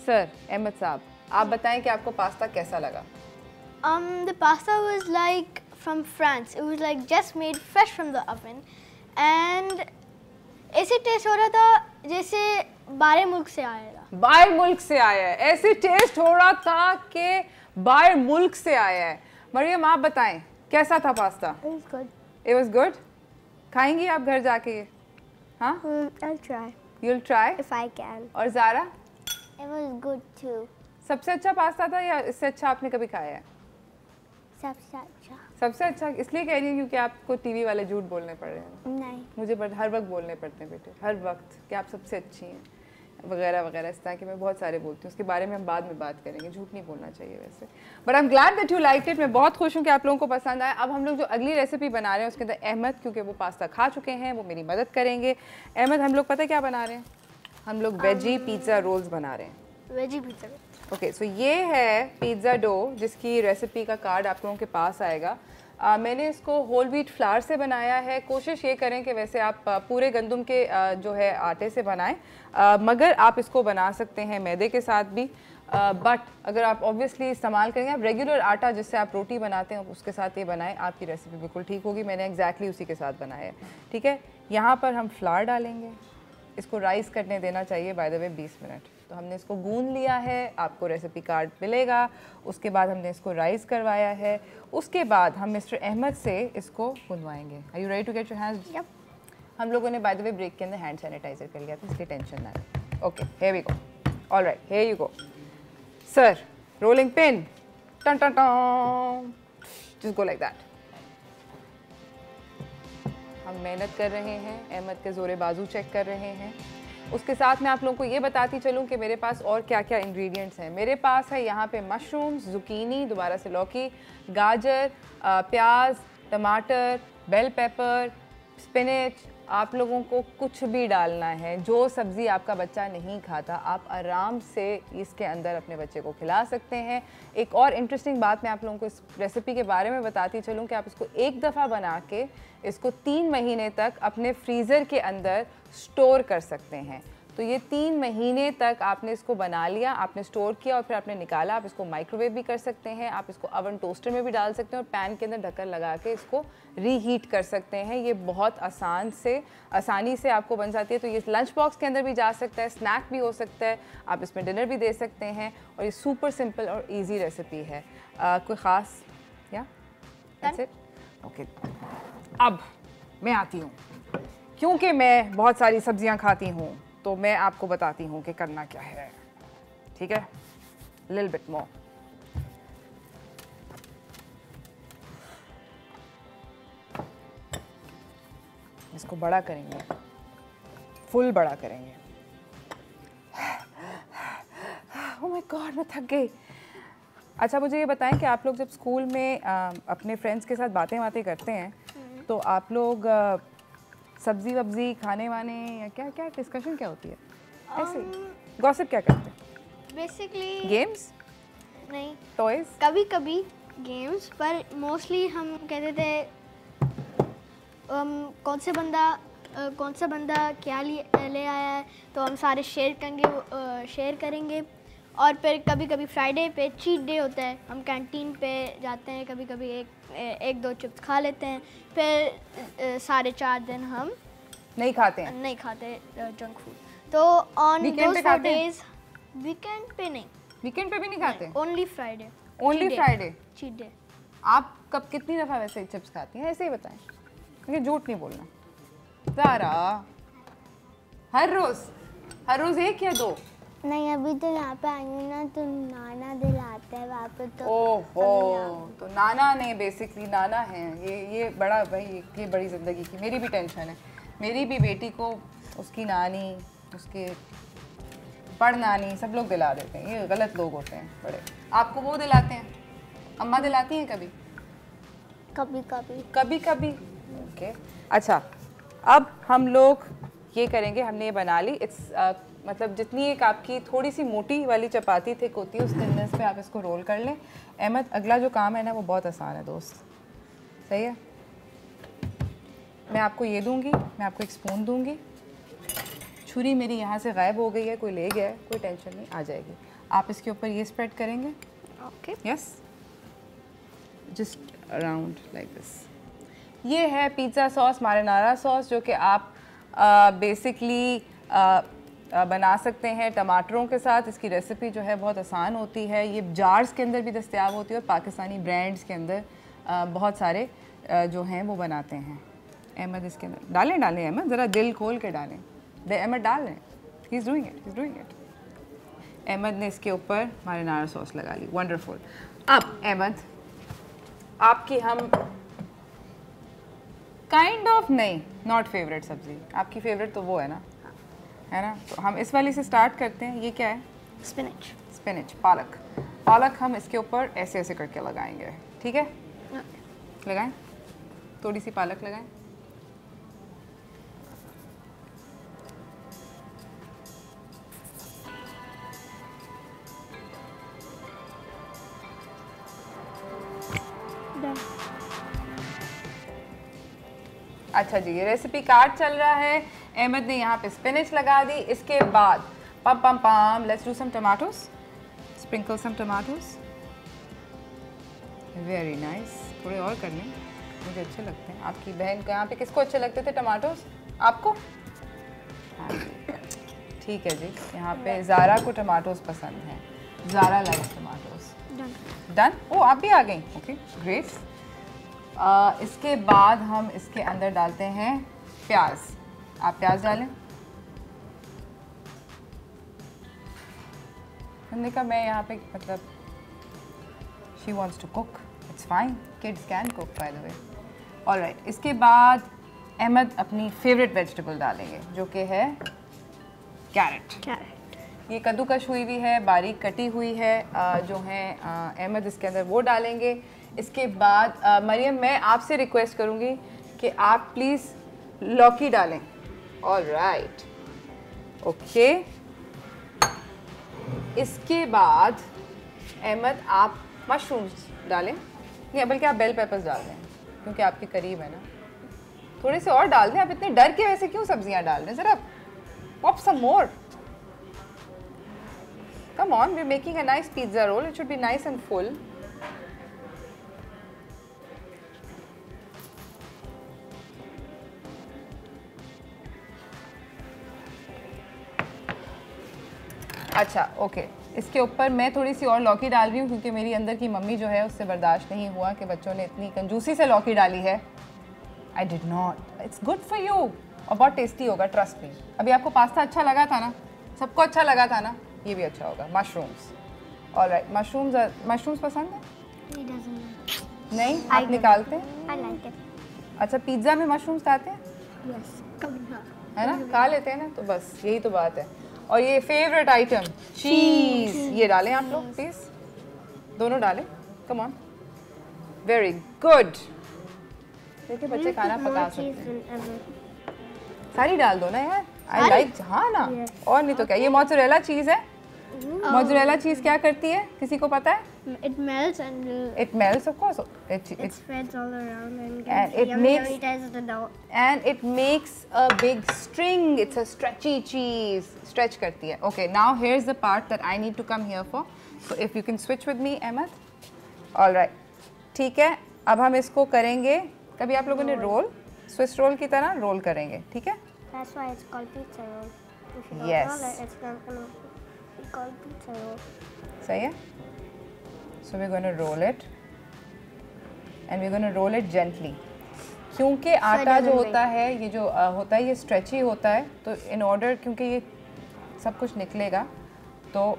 सर अहमद साहब, आप बताएं कि आपको पास्ता कैसा लगा? The pasta was like from France. It was like just made fresh from the oven, and ऐसे टेस्ट हो रहा था जैसे बाहर मुल्क से आया था. बाहर मुल्क से आया है, ऐसे टेस्ट हो रहा था कि बाहर मुल्क से आया है. मरियम आप बताएं कैसा था pasta? It was good. It was good. खाएंगी आप घर जाके ये? हाँ, I'll try you'll try. if I can. और Zaara, It was good too. सबसे अच्छा पास्ता था या इससे अच्छा आपने कभी खाया है? सबसे अच्छा। सबसे अच्छा इसलिए कह रही हूँ क्योंकि आपको टीवी वाले झूठ बोलने पड़ रहे हैं। नहीं। मुझे हर वक्त बोलने पड़ते हैं बेटे, हर वक्त कि आप सबसे अच्छी हैं वगैरह वगैरह, इस तरह के मैं बहुत सारे बोलती हूँ। उसके बारे में हम बाद में बात करेंगे, झूठ नहीं बोलना चाहिए वैसे। But I am glad that you like it. मैं बहुत खुश हूँ कि आप लोगों को पसंद आया। अब हम लोग जो अगली रेसिपी बना रहे हैं उसके अंदर अहमद, क्योंकि वो पास्ता खा चुके हैं, वो मेरी मदद करेंगे। अहमद, हम लोग पता है क्या बना रहे हैं? हम लोग वेजी पिज़्ज़ा रोल्स बना रहे हैं। Veggie pizza. ओके, सो ये है पिज़्ज़ा डो जिसकी रेसिपी का कार्ड आप लोगों के पास आएगा। मैंने इसको होल व्हीट फ्लावर से बनाया है। कोशिश ये करें कि वैसे आप पूरे गंदम के जो है आटे से बनाएं, मगर आप इसको बना सकते हैं मैदे के साथ भी। बट अगर आप ऑब्वियसली इस्तेमाल करेंगे, आप रेगुलर आटा जिससे आप रोटी बनाते हैं उसके साथ ये बनाएं, आपकी रेसिपी बिल्कुल ठीक होगी। मैंने एग्जैक्टली उसी के साथ बनाया है। ठीक है, यहाँ पर हम फ्लावर डालेंगे, इसको राइस करने देना चाहिए बाय द वे 20 मिनट। तो हमने इसको गूंद लिया है, आपको रेसिपी कार्ड मिलेगा। उसके बाद हमने इसको राइस करवाया है। उसके बाद हम मिस्टर अहमद से इसको गूंदवाएंगे। Are you ready to get your hands? Yep. हम लोगों ने बाय द वे ब्रेक के अंदर हैंड सैनिटाइजर कर लिया था, इसलिए टेंशन ना लें। Okay, here we go. Alright, here you go sir. Rolling pin, टन टन टन, जस्ट गो लाइक दैट। हम मेहनत कर रहे हैं, अहमद के जोरे बाजू चेक कर रहे हैं। उसके साथ मैं आप लोगों को ये बताती चलूँ कि मेरे पास और क्या क्या इंग्रेडिएंट्स हैं। मेरे पास है यहाँ पे मशरूम्स, जुकीनी, दोबारा से लौकी, गाजर, प्याज, टमाटर, बेल पेपर, स्पिनच। आप लोगों को कुछ भी डालना है, जो सब्ज़ी आपका बच्चा नहीं खाता आप आराम से इसके अंदर अपने बच्चे को खिला सकते हैं। एक और इंटरेस्टिंग बात मैं आप लोगों को इस रेसिपी के बारे में बताती चलूँ कि आप इसको एक दफ़ा बना के इसको 3 महीने तक अपने फ्रीज़र के अंदर स्टोर कर सकते हैं। तो ये 3 महीने तक आपने इसको बना लिया, आपने स्टोर किया और फिर आपने निकाला। आप इसको माइक्रोवेव भी कर सकते हैं, आप इसको ओवन टोस्टर में भी डाल सकते हैं और पैन के अंदर ढक्कन लगा के इसको रीहीट कर सकते हैं। ये बहुत आसानी से आपको बन जाती है। तो ये लंच बॉक्स के अंदर भी जा सकता है, स्नैक भी हो सकता है, आप इसमें डिनर भी दे सकते हैं। और ये सुपर सिंपल और ईजी रेसिपी है। कोई ख़ास या ओके। अब मैं आती हूँ, क्योंकि मैं बहुत सारी सब्जियाँ खाती हूँ तो मैं आपको बताती हूँ कि करना क्या है। ठीक है, लिटिल बिट मोर। इसको बड़ा करेंगे, फुल बड़ा करेंगे। ओह माय गॉड, मैं थक गई। अच्छा, मुझे ये बताएं कि आप लोग जब स्कूल में अपने फ्रेंड्स के साथ बातें करते हैं तो आप लोग सब्जी वब्जी खाने वाने या क्या क्या डिस्कशन क्या होती है? ऐसे गॉसिप क्या करते हैं? बेसिकली गेम्स, नहीं, टॉयज, कभी कभी गेम्स, पर मोस्टली हम कहते थे कौन सा बंदा क्या ले आया है, तो हम सारे शेयर करेंगे। और फिर कभी कभी फ्राइडे पे चीट डे होता है, हम कैंटीन पे जाते हैं, कभी कभी एक दो चिप्स खा लेते हैं। फिर सारे 4 दिन हम नहीं खाते जंक फूड। तो ऑन वीकेंड पे खाते हैं? वीकेंड पे नहीं, वीकेंड पे भी नहीं खाते? Only Friday. Only Friday cheat day. आप कब कितनी दफ़ा वैसे चिप्स खाती हैं? ऐसे ही बताएं, क्योंकि झूठ नहीं बोलना। ज़ारा, हर रोज़ 1 या 2? नहीं, अभी तो यहाँ पे आई हूँ ना, तो नाना दिलाते हैं वहाँ पे। तो ओहो, तो नाना ने बेसिकली नाना है ये बड़ा भाई, ये बड़ी ज़िंदगी की मेरी भी टेंशन है। मेरी भी बेटी को उसकी नानी, उसके बड़ नानी सब लोग दिला देते हैं। ये गलत लोग होते हैं बड़े। आपको वो दिलाते हैं? अम्मा दिलाती हैं कभी कभी? ओके, अच्छा, अब हम लोग ये करेंगे, हमने ये बना ली। मतलब जितनी एक आपकी थोड़ी सी मोटी वाली चपाती थिक होती है उस थिकनेस पे आप इसको रोल कर लें। अहमद, अगला जो काम है ना वो बहुत आसान है दोस्त, सही है? मैं आपको ये दूंगी, मैं आपको एक स्पून दूंगी। छुरी मेरी यहाँ से गायब हो गई है, कोई ले गया है, कोई टेंशन नहीं, आ जाएगी। आप इसके ऊपर ये स्प्रेड करेंगे। Okay, yes, just around like this. ये है पिज़्ज़ा सॉस, मारिनारा सॉस, जो कि आप बेसिकली बना सकते हैं टमाटरों के साथ। इसकी रेसिपी जो है बहुत आसान होती है। ये जार्स के अंदर भी दस्तयाब होती है और पाकिस्तानी ब्रांड्स के अंदर बहुत सारे जो हैं वो बनाते हैं। अहमद इसके अंदर डालें अहमद, ज़रा दिल खोल के डालें। अहमद डाल रहे हैं, he is doing it. Ahmed ने इसके ऊपर मारिनारा सॉस लगा ली, वंडरफुल। अब अहमद आपकी हम काइंड ऑफ नहीं, नॉट फेवरेट सब्जी, आपकी फेवरेट तो वो है ना, तो हम इस वाली से स्टार्ट करते हैं। ये क्या है? स्पिनच, पालक हम इसके ऊपर ऐसे ऐसे करके लगाएंगे, ठीक है? लगाएं, थोड़ी सी पालक लगाएं। अच्छा जी, ये रेसिपी कार्ड चल रहा है। अहमद ने यहाँ पे स्पिनच लगा दी। इसके बाद पम let's do some tomatoes, sprinkle some tomatoes. Very nice, थोड़े और कर लें, मुझे अच्छे लगते हैं। आपकी बहन को यहाँ पे किसको अच्छे लगते थे टमाटोज? आपको? हाँ जी, ठीक है जी। यहाँ पे ज़ारा को टमाटोज पसंद हैं, ज़ारा लाइक्स टमाटोज। डन। ओ आप भी आ गई, ओके ग्रेट। इसके बाद हम इसके अंदर डालते हैं प्याज। आप प्याज डालें। हमने कहा मैं यहाँ पे मतलब she wants to cook, it's fine, kids can cook by the way. Alright, इसके बाद अहमद अपनी फेवरेट वेजिटेबल डालेंगे जो कि है कैरेट। ये कद्दूकश हुई हुई है, बारीक कटी हुई है, जो है अहमद इसके अंदर वो डालेंगे। इसके बाद मरियम मैं आपसे रिक्वेस्ट करूँगी कि आप प्लीज़ लौकी डालें। Alright, okay. इसके बाद अहमद आप मशरूम्स डालें, या बल्कि आप बेल पेपर्स डाल दें क्योंकि आपके करीब है ना। थोड़े से और डाल दें, आप इतने डर के वैसे क्यों सब्जियां डाल रहे हैं? ज़रा pop some more, come on, we are making a nice pizza roll, it should be nice and full. अच्छा ओके, इसके ऊपर मैं थोड़ी सी और लौकी डाल रही हूँ क्योंकि मेरी अंदर की मम्मी जो है उससे बर्दाश्त नहीं हुआ कि बच्चों ने इतनी कंजूसी से लौकी डाली है। I did not, it's good for you और बहुत टेस्टी होगा, ट्रस्ट मी। अभी आपको पास्ता अच्छा लगा था ना, सबको अच्छा लगा था ना, ये भी अच्छा होगा। मशरूम्स, ऑलराइट, मशरूम्स पसंद है? नहीं, आप निकालते हैं? अच्छा, पिज्ज़ा में मशरूम्स आते हैं? है ना, खा लेते हैं ना, तो बस यही तो बात है। और ये फेवरेट आइटम चीज़, ये डालें आप लोग प्लीज़, दोनों डालें, कम ऑन, वेरी गुड। देखिए बच्चे खाना पका सकते हैं, सारी डाल दो ना यार, आई लाइक। हाँ ना, और नहीं तो क्या। ये मोज़रेला चीज़ है। मोज़रेला चीज़ क्या करती है, किसी को पता है? It melts and it melts, of course. It spreads all around and it makes a big string. It's a stretchy cheese. Stretch करती है. Okay, now here's the part that I need to come here for. So if you can switch with me, Ahmed. All right. ठीक है. अब हम इसको करेंगे, कभी आप लोगों ने रोल, स्विस रोल की तरह रोल करेंगे, ठीक है? That's why it's called pizza roll. If you don't Yes. roll it, it's not gonna be called pizza roll. सही है? So we're going to roll it and we're going to roll it gently. क्योंकि आटा जो होता है, ये जो होता है, ये स्ट्रेची होता है, तो इन ऑर्डर, क्योंकि ये सब कुछ निकलेगा, तो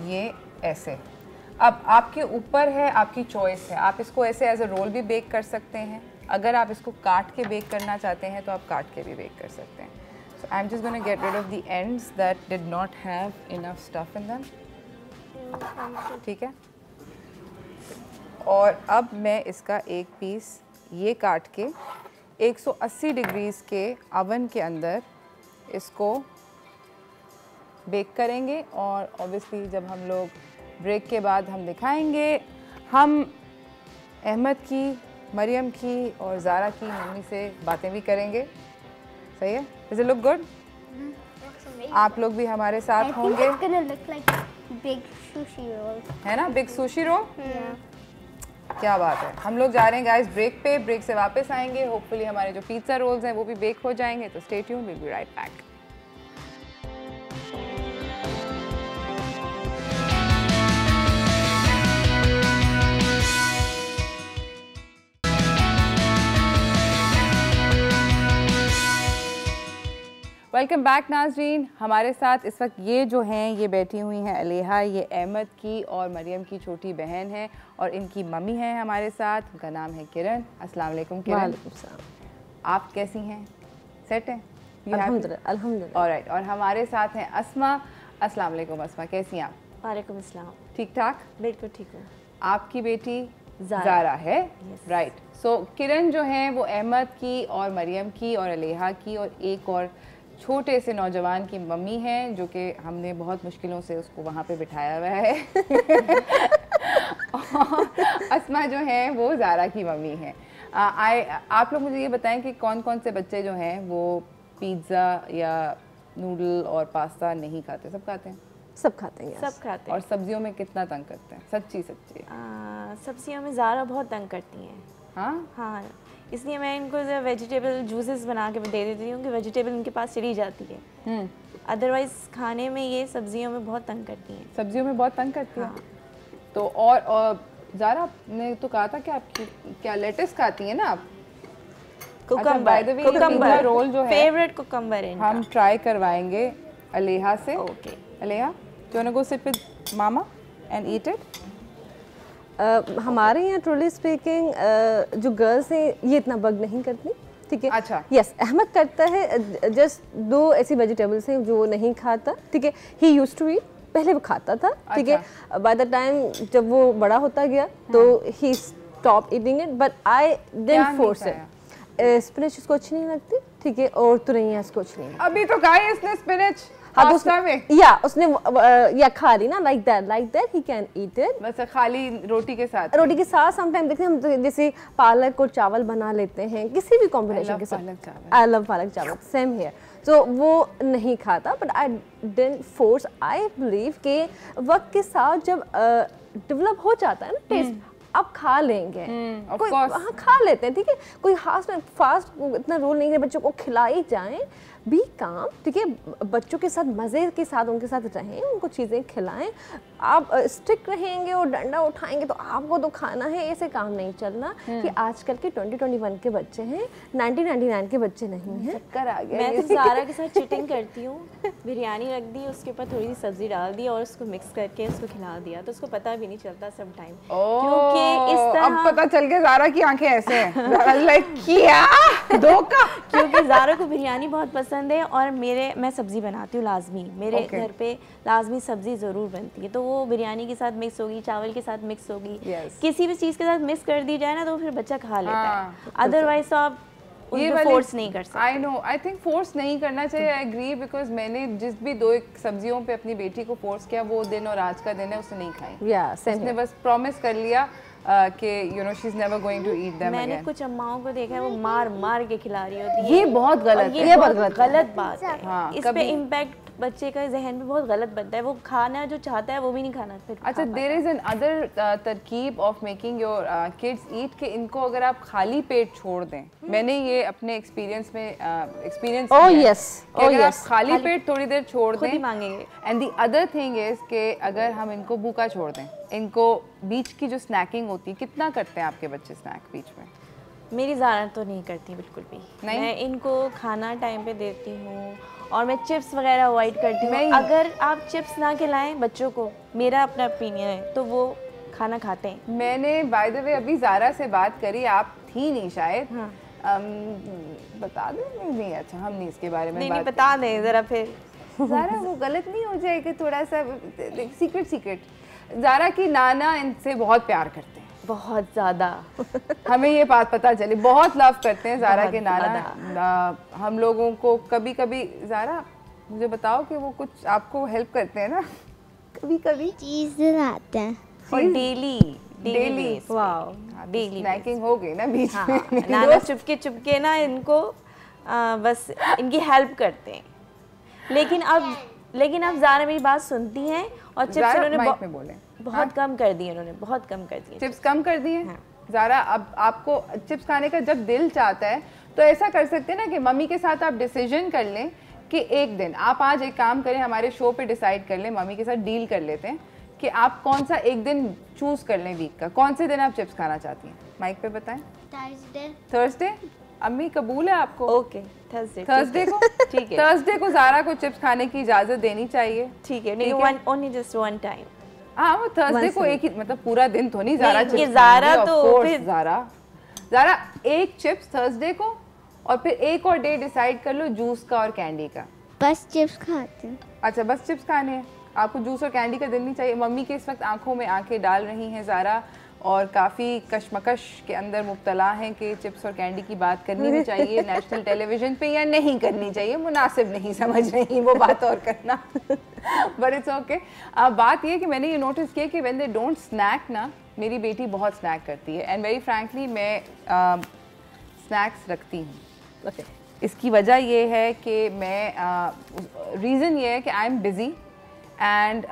ये ऐसे। अब आपके ऊपर है, आपकी चॉइस है, आप इसको ऐसे एज अ रोल भी बेक कर सकते हैं। अगर आप इसको काट के बेक करना चाहते हैं तो आप काट के भी बेक कर सकते हैं। So I'm just going to get rid of the ends that did not have enough stuff in them. ठीक है? और अब मैं इसका एक पीस ये काट के 180 डिग्रीज़ के अवन के अंदर इसको बेक करेंगे। और ऑब्वियसली जब हम लोग ब्रेक के बाद हम दिखाएंगे, हम अहमद की, मरियम की और ज़ारा की मम्मी से बातें भी करेंगे। सही है? Does it look good? आप लोग भी हमारे साथ होंगे। It's gonna look like big sushi roll. है ना, बिग सुशी रोल। क्या बात है। हम लोग जा रहे हैं गाइस ब्रेक पे, ब्रेक से वापस आएंगे। होपफुली हमारे जो पिज़्ज़ा रोल्स हैं वो भी बेक हो जाएंगे, तो stay tuned, will be right back. Welcome back नाज़रीन। हमारे साथ इस वक्त ये जो हैं ये बैठी हुई हैं अलेहा, ये अहमद की और मरियम की छोटी बहन है और इनकी मम्मी है हमारे साथ, उनका नाम है किरण। अस्सलाम वालेकुम किरण। वालेकुम सलाम। आप कैसी हैं? सेट हैं? अल्हम्दुलिल्लाह अल्हम्दुलिल्लाह। ऑलराइट। और हमारे साथ हैं अस्मा। अस्सलाम वालेकुम अस्मा, कैसी हैं आप? वालेकुम अस्सलाम। ठीक ठाक? बिल्कुल ठीक हूँ। आपकी बेटी ज़ारा है, राइट। सो किरण जो है वो अहमद की और मरियम की और अलेहा की और एक और छोटे से नौजवान की मम्मी हैं, जो कि हमने बहुत मुश्किलों से उसको वहाँ पे बिठाया हुआ है। अस्मा जो है वो ज़ारा की मम्मी हैं। आप लोग मुझे ये बताएं कि कौन कौन से बच्चे जो हैं वो पिज़्ज़ा या नूडल और पास्ता नहीं खाते? सब खाते हैं? सब खाते हैं, सब खाते हैं। और सब्जियों में कितना तंग करते हैं? सच्ची सच्ची सब्जियों में ज़ारा बहुत तंग करती हैं। हाँ हाँ, इसलिए मैं इनको वेजिटेबल जूसेस बना के दे देती हूँ कि वेजिटेबल इनके पास चली जाती है। अदरवाइज़ खाने में ये सब्जियों में बहुत तंग करती हैं। सब्जियों में बहुत तंग करती है। तो और ज़ारा ने तो कहा था कि आपकी क्या लेटेस खाती है ना आप? कुकम्बर रोल जो है फेवरेट कुकम्बर है हम ट्राई करवाएंगे अलेहा से। Okay Aleha, do you want to go sit with mama and eat it? हमारे यहाँ ट्रूली स्पीकिंग जो गर्ल्स हैं ये इतना बग नहीं करती, ठीक है। अच्छा। यस, अहमद करता है। जस्ट 2 ऐसी वेजिटेबल्स हैं जो वो नहीं खाता, ठीक है। ही यूज्ड टू ईट, पहले वो खाता था, ठीक है। बाय द टाइम जब वो बड़ा होता गया तो ही stop eating it, but I didn't force it. Spinach उसको अच्छी नहीं लगती, ठीक है, और तुरैया इसको अच्छी नहीं लगती। अभी तो खाई इसने स्पिनच हाँ, पास्ता में। या उसने या खा रही ना, like that he can eat it. बस खाली रोटी के साथ? रोटी के साथ समटाइम देखते हैं हम, तो जैसे पालक और चावल बना लेते हैं किसी भी कॉम्बिनेशन के साथ। आई लव पालक चावल, सेम हियर। तो वो नहीं खाता, but I didn't force. I believe के वक्त के साथ जब डेवलप हो जाता है ना टेस्ट, आप खा लेंगे। कोई हाँ खा लेते हैं, ठीक है। कोई फास्ट इतना रोल नहीं है, बच्चों को खिलाई जाए, बी काम, ठीक है। बच्चों के साथ मज़े के साथ उनके साथ रहें, उनको चीज़ें खिलाएं। आप स्ट्रिक्ट रहेंगे और डंडा उठाएंगे तो आपको तो खाना है, ऐसे काम नहीं चलना कि आजकल के 2021 के बच्चे हैं, 1999 के बच्चे नहीं हैं। चक्कर आ गया। मैं तो ज़ारा के साथ चिटिंग करती हूँ। बिरयानी रख दी, उसके ऊपर थोड़ी सी सब्जी डाल दी और उसको मिक्स करके उसको खिला दिया, तो उसको पता भी नहीं चलता सब टाइम। क्योंकि इस तरह अब पता चल गया ज़ारा की आंखें ऐसे हैं। लाइक क्या धोखा। क्योंकि ज़ारा को बिरयानी बहुत पसंद है और मैं सब्ज़ी बनाती हूँ लाजमी, मेरे घर पे लाजमी सब्ज़ी ज़रूर बनती है, तो वो बिरयानी के साथ मिक्स होगी, चावल के साथ मिक्स होगी, किसी भी चीज़ के साथ मिक्स कर दी जाए ना तो फिर बच्चा खा लेता है। अदरवाइज तो आप उनको फोर्स नहीं कर सकते। I know, I think force नहीं करना चाहिए। आई एग्री, बिकॉज मैंने जिस भी 2 सब्जियों पे अपनी बेटी को फोर्स किया, वो दिन और आज का दिन है, उसने नहीं खाई। उसने बस प्रॉमिस कर लिया कि you know she is never going to eat them. मैंने कुछ अम्माओं को देखा है वो मार मार के खिला रही होती है। ये बहुत गलत है, ये बहुत गलत बात है। हाँ, इस पे इम्पैक्ट बच्चे का जहन पे बहुत गलत बनता है, वो खाना जो चाहता है वो भी नहीं खाना फिर। अच्छा, देयर इज एन अदर तरकीब ऑफ मेकिंग योर किड्स ईट कि इनको अगर आप खाली पेट छोड़ दें। मैंने ये अपने एक्सपीरियंस में एक्सपीरियंस अगर आप खाली पेट थोड़ी देर छोड़ दें मांगेंगे। And the other thing is कि अगर हम इनको भूखा छोड़ दें, इनको बीच की जो स्नैकिंग होती है, कितना करते हैं आपके बच्चे स्नैक बीच में? मेरी ज़ारा तो नहीं करती बिल्कुल भी। नहीं? मैं इनको खाना टाइम पे देती हूँ और मैं चिप्स वगैरह अवॉइड करती हूँ। अगर आप चिप्स ना खिलाएं बच्चों को, मेरा अपना ओपिनियन है, तो वो खाना खाते हैं। मैंने बाय द वे अभी ज़ारा से बात करी, आप थी नहीं शायद। हाँ। बता दें? नहीं, अच्छा हम नहीं इसके बारे में नहीं बता दें ज़रा फिर। ज़ारा वो गलत नहीं हो जाएगा थोड़ा सा सीक्रेट। ज़ारा की नाना इनसे बहुत प्यार करते हैं, बहुत ज़्यादा। हमें ये बात पता चली, बहुत लव करते हैं ज़ारा के नाना। हम लोगों को कभी कभी, ज़ारा मुझे बताओ कि वो कुछ आपको हेल्प करते हैं ना? कभी कभी चीज़ लाते हैं और डेली वाओ, डेली स्नैकिंग हो गई ना बीच में। नाना चुपके ना इनको बस इनकी हेल्प करते हैं। लेकिन अब ज़ारा मेरी बात सुनती हैं और चिप्स इन्होंने बहुत कम कर दिए, बहुत कम कर दिए। चिप्स कम कर दिए? हाँ। ज़ारा, अब आपको चिप्स खाने का जब दिल चाहता है तो ऐसा कर सकते हैं ना कि मम्मी के साथ आप डिसीजन कर लें कि एक दिन आप आज एक काम करें, हमारे शो पे डिसाइड कर लें, मम्मी के साथ डील कर लेते हैं कि आप कौन सा एक दिन चूज कर लें वीक का, कौन से दिन आप चिप्स खाना चाहती हैं। माइक पे बताएं। थर्सडे। थर्सडे? अम्मी कबूल है आपको? ओके, थर्सडे को ठीक है। थर्सडे को ज़ारा को चिप्स खाने की इजाज़त देनी चाहिए। ठीक है, नहीं ओनली जस्ट वन टाइम। हाँ, वो थर्सडे को एक ही, मतलब पूरा दिन तो नहीं ज़ारा चिप्स, ज़ारा तो फिर ज़ारा एक चिप्स थर्सडे को, और फिर एक और डे डिसाइड कर लो जूस का और कैंडी का। बस चिप्स खाते हैं। अच्छा, बस चिप्स खाने हैं आपको, जूस और कैंडी का दिन नहीं चाहिए। मम्मी के इस वक्त आंखों में आंखें डाल रही हैं ज़ारा, और काफ़ी कशमकश के अंदर मुब्तला हैं कि चिप्स और कैंडी की बात करनी भी चाहिए नेशनल टेलीविज़न पे या नहीं करनी चाहिए, मुनासिब नहीं समझ रही वो बात और करना। But it's okay. अब बात ये कि मैंने ये नोटिस किया कि व्हेन दे डोंट स्नैक ना, मेरी बेटी बहुत स्नैक करती है, एंड वेरी फ्रैंकली मैं स्नैक्स रखती हूँ। ओके, इसकी वजह ये है कि मैं रीज़न ये है कि I am busy and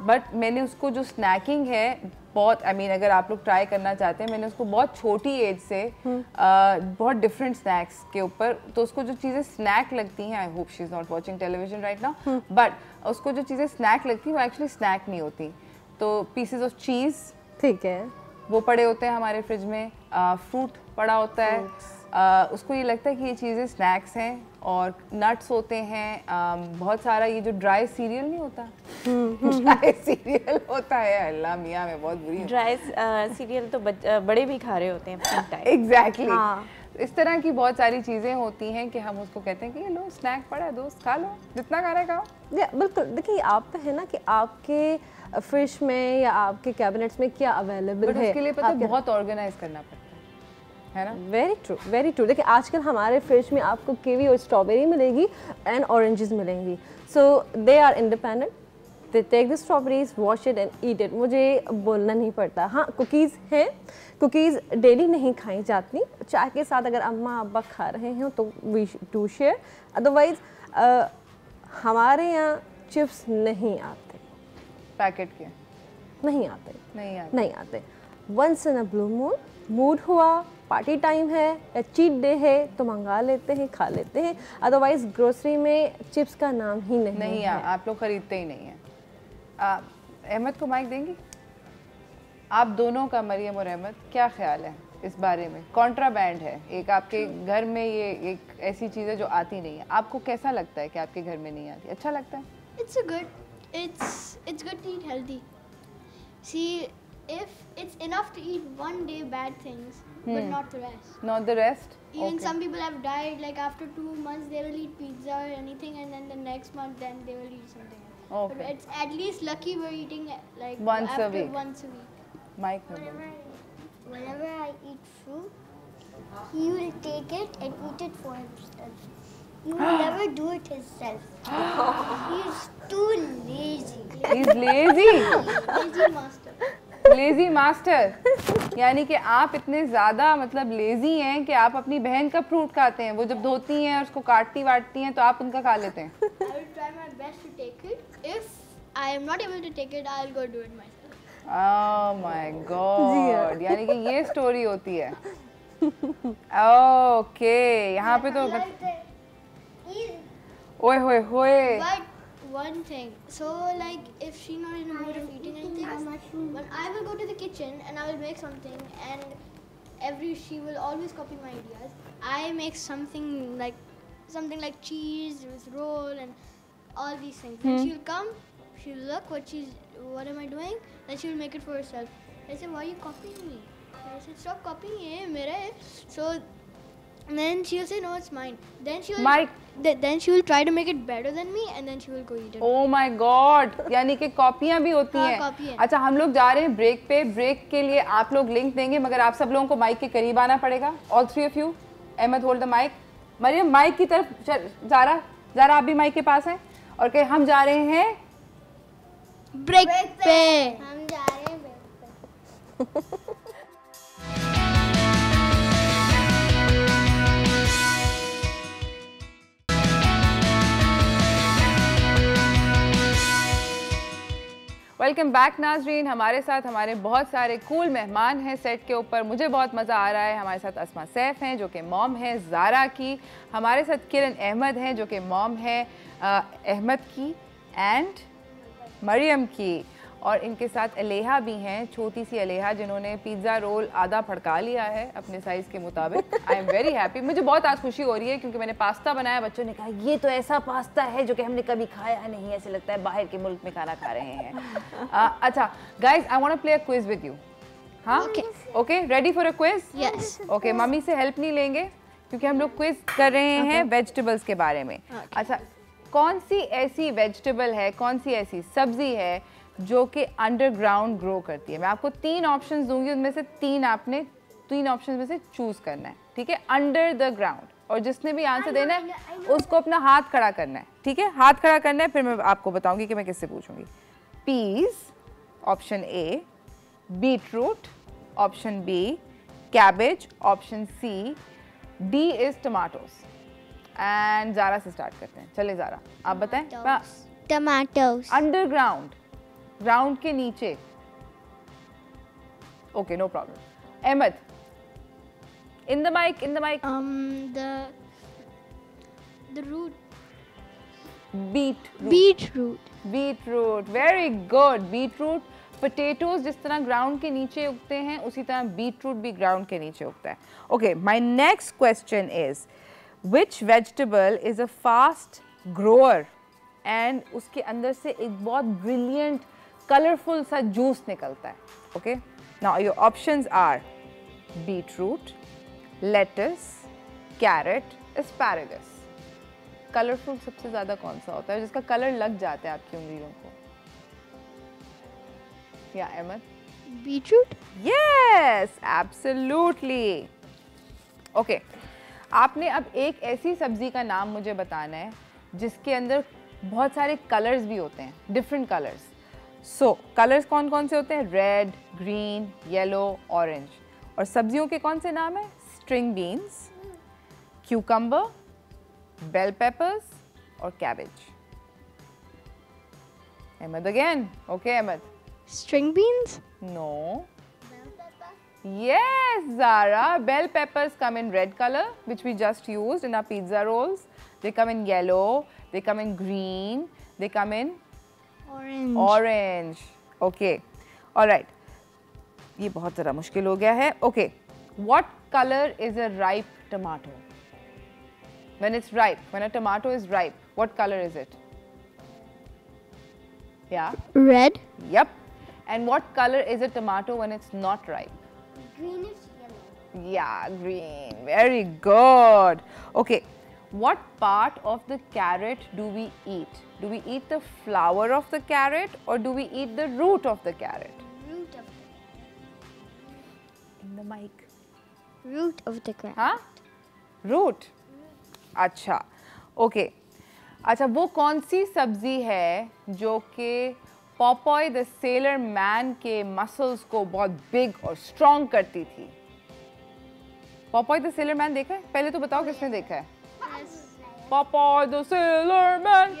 but मैंने उसको जो स्नैकिंग है बहुत, आई मीन अगर आप लोग ट्राई करना चाहते हैं, मैंने उसको बहुत छोटी एज से बहुत डिफरेंट स्नैक्स के ऊपर, तो उसको जो चीज़ें स्नैक लगती हैं, I hope she is not watching television right now, but उसको जो चीज़ें स्नैक लगती हैं वो एक्चुअली स्नैक नहीं होती। तो पीसेस ऑफ चीज़, ठीक है, वो पड़े होते हैं हमारे फ्रिज में, फ्रूट पड़ा होता है, उसको ये लगता है कि ये चीज़ें स्नैक्स हैं, और नट्स होते हैं, बहुत सारा ये जो ड्राई सीरियल नहीं होता, ड्राई सीरियल होता है, अल्लाह मियाँ मैं बहुत बुरी हूँ, ड्राई सीरियल तो बड़े भी खा रहे होते हैं एग्जैक्टली। हाँ। इस तरह की बहुत सारी चीज़ें होती हैं कि हम उसको कहते हैं कि ये लो स्नैक पड़ा है दोस्त, खा लो जितना खाना खाओ। बिल्कुल। देखिए आप पे है ना कि आपके फ्रिज में या आपके कैबिनेट्स में क्या अवेलेबल है, उसके लिए पता बहुत ऑर्गेनाइज करना पड़ता है ना। Very true, very true. देखिए आजकल हमारे फ्रिज में आपको कीवी और स्ट्रॉबेरी मिलेगी एंड ऑरेंजेस मिलेंगी, so they are independent, they take the strawberries, wash it and eat it. मुझे बोलना नहीं पड़ता। हाँ, कुकीज़ हैं, कुकीज़ डेली नहीं खाई जाती, चाय के साथ अगर अम्मा अब्बा खा रहे हैं तो वी डू शेयर, अदरवाइज हमारे यहाँ चिप्स नहीं आते, पैकेट के नहीं आते, नहीं आते। Once in a blue moon हुआ, पार्टी टाइम है या चीट डे है तो मंगा लेते हैं, खा लेते हैं, अदरवाइज ग्रोसरी में चिप्स का नाम ही नहीं है। आप लोग खरीदते ही नहीं हैं। अहमद को माइक देंगी? आप दोनों का, मरियम और अहमद, क्या ख्याल है इस बारे में? कॉन्ट्राबैंड है एक, आपके घर में ये एक ऐसी चीज़ है जो आती नहीं है, आपको कैसा लगता है कि आपके घर में नहीं आती? अच्छा लगता है? It's good to eat healthy. See, if it's enough to eat one day bad things, but not the rest. Not the rest? Even some people have died, like after 2 months they will eat pizza or anything, and then the next month then they will eat something else. Okay. But it's at least lucky we're eating like once a week. Once a week. Mike, whenever I eat fruit, he will take it and eat it for himself. He will never do it himself. He is too lazy. He's lazy. Lazy master. Lazy master, यानी कि आप इतने ज़्यादा मतलब lazy हैं कि आप अपनी बहन का फ्रूट खाते हैं, वो जब धोती हैं और उसको काटती वाटती हैं तो आप उनका खा लेते हैं। I will try my best to take it. If I am not able to take it, I'll go do it myself. Oh my God, यानी कि ये स्टोरी होती है। ओके, यहाँ पे तो ओए होए होए। But one thing, so like if she's not in the mood of eating anything, when I will go to the kitchen and I will make something, and she will always copy my ideas. I make something like cheese with roll and all these things. Then she'll come, she'll look what am I doing? Then she'll make it for herself. I say, why are you copying me? I said, stop copying me, mera hai. So then she'll say, no, it's mine. Then she will try to make it better than me, and then she will go eat it. Oh my God, यानी कि कॉपियाँ भी होती हैं। Copy है। अच्छा, हम लोग जा रहे हैं ब्रेक पे। ब्रेक के लिए आप लोग लिंक देंगे, मगर आप सब लोगों को माइक के करीब आना पड़ेगा। All three of you. Ahmed hold the mic, Mariam mic की तरफ, ज़ारा आप भी माइक के पास हैं, और कि हम जा रहे हैं ब्रेक पे। हम जा रहे हैं ब्रेक पे। वेलकम बैक नाजरीन। हमारे साथ हमारे बहुत सारे कूल मेहमान हैं सेट के ऊपर, मुझे बहुत मज़ा आ रहा है। हमारे साथ अस्मा सैफ हैं जो कि मॉम है ज़ारा की, हमारे साथ किरण अहमद हैं जो कि मॉम है अहमद की एंड मरियम की, और इनके साथ अलेहा भी हैं, छोटी सी अलेहा, जिन्होंने पिज़्ज़ा रोल आधा फड़का लिया है अपने साइज़ के मुताबिक। आई एम वेरी हैप्पी, मुझे बहुत आज खुशी हो रही है क्योंकि मैंने पास्ता बनाया, बच्चों ने कहा ये तो ऐसा पास्ता है जो कि हमने कभी खाया नहीं, ऐसे लगता है बाहर के मुल्क में खाना खा रहे हैं। अच्छा guys, I want to play a quiz with you. हाँ okay, ready for a quiz? Yes. Okay, mummy से हेल्प नहीं लेंगे क्योंकि हम लोग क्विज कर रहे हैं वेजिटेबल्स के बारे में। अच्छा, कौन सी ऐसी वेजिटेबल है, कौन सी ऐसी सब्जी है जो कि अंडरग्राउंड ग्रो करती है? मैं आपको 3 ऑप्शंस दूंगी, उनमें से 3 आपने 3 ऑप्शंस में से चूज करना है, ठीक है? अंडर द ग्राउंड, और जिसने भी आंसर देना है उसको अपना हाथ खड़ा करना है, ठीक है? हाथ खड़ा करना है, फिर मैं आपको बताऊंगी कि मैं किससे पूछूंगी। Peas, option A, beetroot, option B, cabbage, option C, D is tomatoes. And Zara से स्टार्ट करते हैं। चले ज़ारा, आप बताएं। Tomatoes. अंडरग्राउंड, ग्राउंड के नीचे। Okay, no problem. Ahmed, in the mic, in the mic. The root. Beetroot, beetroot, very good. Beetroot, potatoes जिस तरह ग्राउंड के नीचे उगते हैं उसी तरह बीटरूट भी ग्राउंड के नीचे उगता है। Okay, my next question is which vegetable is a fast grower and उसके अंदर से एक बहुत ब्रिलियंट कलरफुल सा जूस निकलता है। Okay, now your options are beetroot, lettuce, carrot, asparagus. Colourful सबसे ज्यादा कौन सा होता है जिसका कलर लग जाता है आपकी उंगलियों को? या Ahmad? Beetroot. Yes, absolutely. Okay, आपने अब एक ऐसी सब्जी का नाम मुझे बताना है जिसके अंदर बहुत सारे कलर्स भी होते हैं, डिफरेंट कलर्स। सो कलर्स कौन कौन से होते हैं? Red, green, yellow, orange. और सब्जियों के कौन से नाम है? String beans, cucumber, bell peppers और cabbage. Ahmad again. Okay Ahmad. String beans. No. Yes, Zara. Bell peppers come in red color, which we just used in our pizza rolls. They come in yellow. They come in green. They come in Orange. orange. Okay. All right. ये बहुत ज़रा मुश्किल हो गया है. Okay. What color is a ripe tomato? When it's ripe, when a tomato is ripe, what color is it? Yeah. Red. Yep. And what color is a tomato when it's not ripe? Greenish yellow. Yeah, green. Very good. Okay. What part of the carrot do we eat? Do we eat the flower of the carrot or do we eat the root of the carrot? Root of the In the mic. Root of the carrot. हाँ? Root. अच्छा. Okay. अच्छा, वो कौन सी सब्जी है जो कि Popeye the sailor man के मसल्स को बहुत बिग और स्ट्रॉन्ग करती थी? पॉपॉय द सेलर मैन देखा है? पहले तो बताओ किसने देखा है? Popeye the sailor man.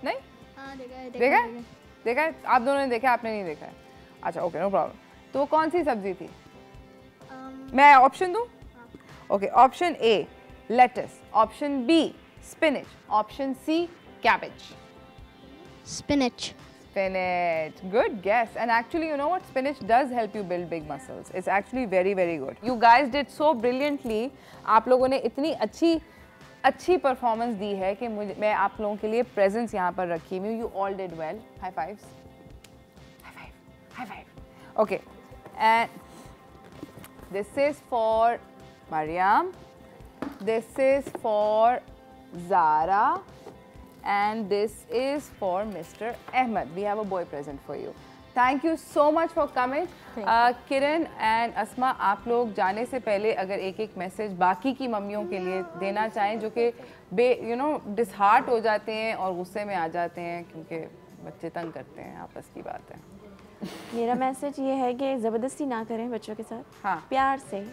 नहीं? हाँ, देखा है? देखा है? आप दोनों ने देखा है, आपने नहीं देखा है? अच्छा, ओके, नो प्रॉब्लम। तो वो कौन सी सब्जी थी? मैं ऑप्शन दूं? Okay, option A lettuce, option B spinach, option C cabbage. Spinach. Spinach, good guess. And actually, you know what, spinach does help you build big muscles. It's actually very very good. You guys did so brilliantly. आप लोगों ने इतनी अच्छी performance दी है कि मैं आप लोगों के लिए प्रेजेंस यहाँ पर रखी हुई हूँ. You all did well. High fives. High five. High five. Okay. And this is for Mariam. This is for Zara, and this is for Mr. Ahmed. We have a boy present for you. Thank you so much for coming. Kiran and Asma, आप लोग जाने से पहले अगर एक message बाकी की मम्मियों के लिए देना चाहें जो कि डिसहार्ट हो जाते हैं और गुस्से में आ जाते हैं क्योंकि बच्चे तंग करते हैं, आपस की बात है। मेरा मैसेज ये है कि ज़बरदस्ती ना करें बच्चों के साथ, हाँ, प्यार से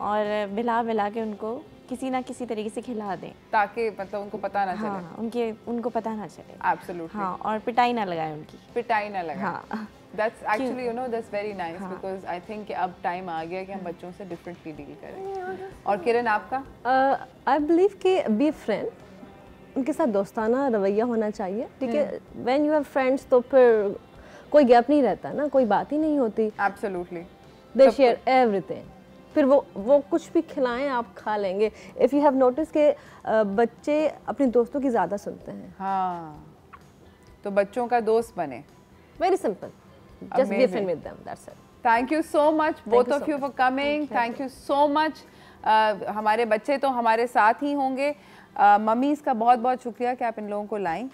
और बिला के उनको किसी ना किसी तरीके से खिला दें ताकि मतलब उनको पता ना चले। हाँ, उनको पता ना चले। Absolutely. हाँ, और पिटाई ना लगाए उनकी। पिटाई ना लगाए। हाँ। That's actually that's very nice because I think अब टाइम आ गया कि हम बच्चों से डिफरेंटली डील करें। और किरण आपका? I believe कि be a friend, उनके साथ दोस्ताना रवैया होना चाहिए, ठीक है? When you have friends तो फिर कोई गैप नहीं रहता ना, कोई बात ही नहीं होती। एब्सोल्युटली, दे शेयर एवरीथिंग। फिर वो कुछ भी खिलाएं आप खा लेंगे। इफ़ यू हैव नोटिस के बच्चे अपने दोस्तों की ज़्यादा सुनते हैं। हाँ, तो बच्चों का दोस्त बने। Very simple, just be friend with them, that's it. Thank you so much both of you for coming, thank you so much. हमारे बच्चे तो हमारे साथ ही होंगे। मम्मीज़ का बहुत बहुत शुक्रिया कि आप इन लोगों को लाएं।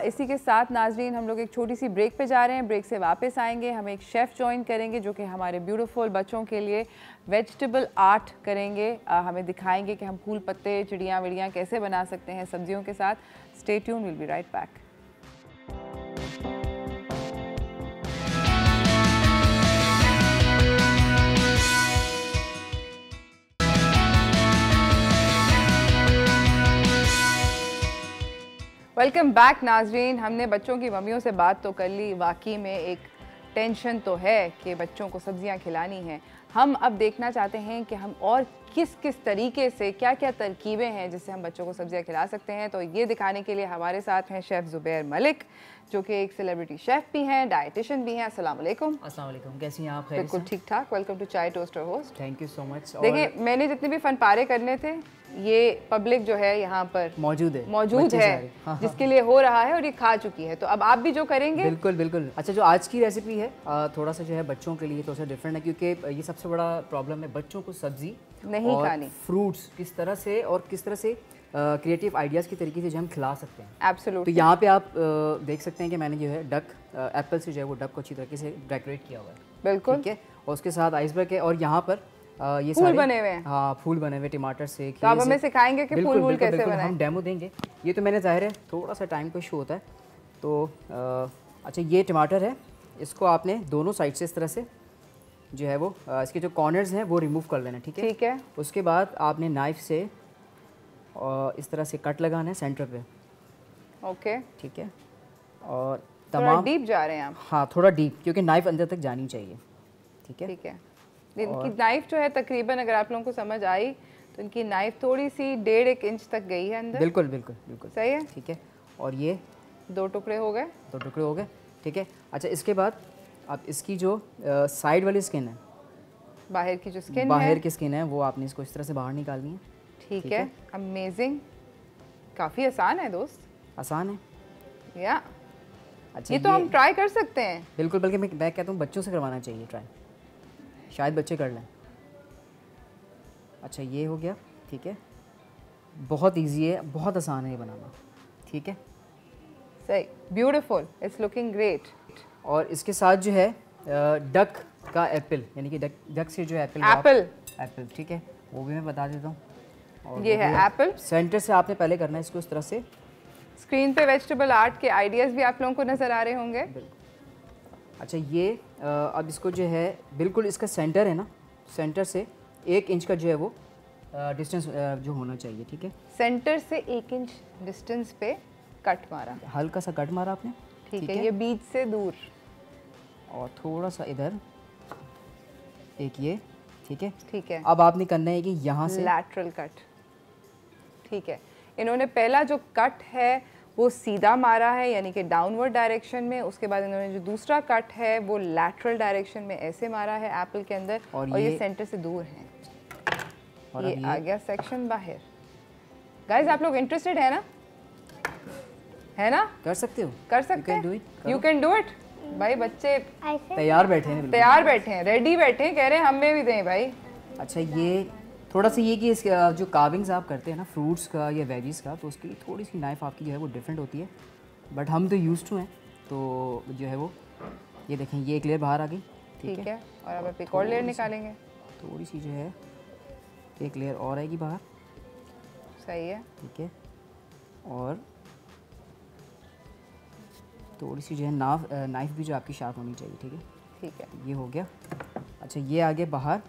इसी के साथ नाजरीन, हम लोग एक छोटी सी ब्रेक पे जा रहे हैं। ब्रेक से वापस आएंगे, हम एक शेफ़ ज्वाइन करेंगे जो कि हमारे ब्यूटीफुल बच्चों के लिए वेजिटेबल आर्ट करेंगे। हमें दिखाएंगे कि हम फूल पत्ते, चिड़ियाँ विड़ियाँ कैसे बना सकते हैं सब्जियों के साथ। Stay tune, will be right back. Welcome back नाजरीन। हमने बच्चों की मम्मियों से बात तो कर ली, वाकई में एक टेंशन तो है कि बच्चों को सब्जियां खिलानी हैं। हम अब देखना चाहते हैं कि हम और किस किस तरीके से, क्या क्या तरकीबें हैं जिससे हम बच्चों को सब्जियां खिला सकते हैं। तो ये दिखाने के लिए हमारे साथ हैं शेफ़ ज़ुबैर मलिक, जो कि एक सेलिब्रिटी शेफ़ भी हैं, डाइटिशियन भी हैं। अस्सलाम वालेकुम। अस्सलाम वालेकुम, कैसी हैं आप? बिल्कुल ठीक ठाक। वेलकम टू चाय toaster host. Thank you so much. देखिए, मैंने जितने भी फनपारे करने थे, ये पब्लिक जो है यहाँ पर मौजूद है हाँ, जिसके लिए हो रहा है और ये खा चुकी है। तो अब आप भी जो करेंगे। बिल्कुल बिल्कुल। अच्छा, जो आज की रेसिपी है थोड़ा सा जो है बच्चों के लिए थोड़ा सा डिफरेंट है, क्योंकि ये सबसे बड़ा प्रॉब्लम है बच्चों को सब्जी नहीं खानी, फ्रूट्स किस तरह से क्रिएटिव आइडियाज़ की तरीके से जो हम खिला सकते हैं। एब्सोल्युटली। तो यहाँ पे आप देख सकते हैं कि मैंने जो है डक एप्पल से जो है वो डक को अच्छी तरीके से डेकोरेट किया हुआ है। बिल्कुल ठीक है, और उसके साथ आइसबर्ग है, और यहाँ पर ये फूल सारे बने हुए हैं। हाँ, फूल बने हुए टमाटर से। तो आप हमें सिखाएंगे कि फूल वूल कैसे बनाएं? हम डेमो देंगे। ये तो मैंने ज़ाहिर है थोड़ा सा टाइम का इशू होता है। तो अच्छा, ये टमाटर है, इसको आपने दोनों साइड से इस तरह से जो है वो इसके जो कॉर्नर्स हैं वो रिमूव कर लेना। ठीक है, ठीक है। उसके बाद आपने नाइफ से इस तरह से कट लगाना है सेंटर पे। ओके, ठीक है, और थोड़ा डीप जा रहे हैं आप? हाँ, थोड़ा डीप, क्योंकि नाइफ अंदर तक जानी चाहिए। ठीक है, ठीक है। इनकी नाइफ जो है तकरीबन, अगर आप लोगों को समझ आई तो इनकी नाइफ थोड़ी सी 1.5 इंच तक गई है अंदर। बिल्कुल बिल्कुल बिल्कुल सही है। ठीक है, और ये 2 टुकड़े हो गए। 2 टुकड़े हो गए। ठीक है, अच्छा, इसके बाद आप इसकी जो साइड वाली स्किन है, बाहर की जो स्किन बाहर की स्किन है, वो आपने इसको इस तरह से बाहर निकालनी है। ठीक है, अमेजिंग। काफ़ी आसान है दोस्त। आसान है या अच्छा, ये तो हम ट्राई कर सकते हैं। बिल्कुल, बल्कि मैं कहता हूँ बच्चों से करवाना चाहिए ट्राई, शायद बच्चे कर लें। अच्छा, ये हो गया। ठीक है, बहुत इजी है, बहुत आसान है ये बनाना। ठीक है, सही, ब्यूटीफुल, इट्स लुकिंग ग्रेट। और इसके साथ जो है डक का एप्पल, यानी कि डक से जो एप्पल एप्पल ठीक है, वो भी मैं बता देता हूँ। और ये है एप्पल। सेंटर से आपने पहले करना है इसको इस तरह से। स्क्रीन पे वेजिटेबल आर्ट के आइडियाज़ भी आप लोगों को नज़र आ रहे होंगे। अच्छा, ये अब इसको जो है बिल्कुल इसका सेंटर है ना, सेंटर से 1 इंच का जो है वो डिस्टेंस जो होना चाहिए। ठीक है, सेंटर से 1 इंच डिस्टेंस पे कट मारा, हल्का सा कट मारा आपने। ठीक है, ये बीच से दूर, और थोड़ा सा इधर एक ये। ठीक है, ठीक है। अब आपने करना है कि यहाँ से लैटरल कट। ठीक है, इन्होंने पहला जो कट है वो सीधा मारा है, यानी कि डाउनवर्ड डायरेक्शन में। उसके बाद इन्होंने जो दूसरा कट है वो लैटरल डायरेक्शन में ऐसे मारा है एप्पल के अंदर, और ये सेंटर से दूर है। ये आ गया सेक्शन बाहर। गाइस, आप लोग इंटरेस्टेड है ना? कर सकते हो, कर सकते हैं। यू कैन डू इट भाई। बच्चे तैयार बैठे हैं, तैयार बैठे हैं, रेडी बैठे हैं, कह रहे हैं हमें भी दें भाई। अच्छा, ये थोड़ा सा ये कि इस जो कार्विंग्स आप करते हैं ना फ्रूट्स का या वेजीज का, तो उसकी थोड़ी सी नाइफ आपकी जो है वो डिफरेंट होती है, बट हम तो यूज्ड टू हैं, तो जो है वो ये देखें, ये एक लेयर बाहर आ गई। ठीक है, और अब आप एक और लेयर निकालेंगे। थोड़ी सी जो है एक लेयर और आएगी बाहर। सही है। ठीक है, और थोड़ी सी जो है नाइफ भी जो आपकी शार्प होनी चाहिए। ठीक है, ठीक है, ये हो गया। अच्छा, ये आगे बाहर।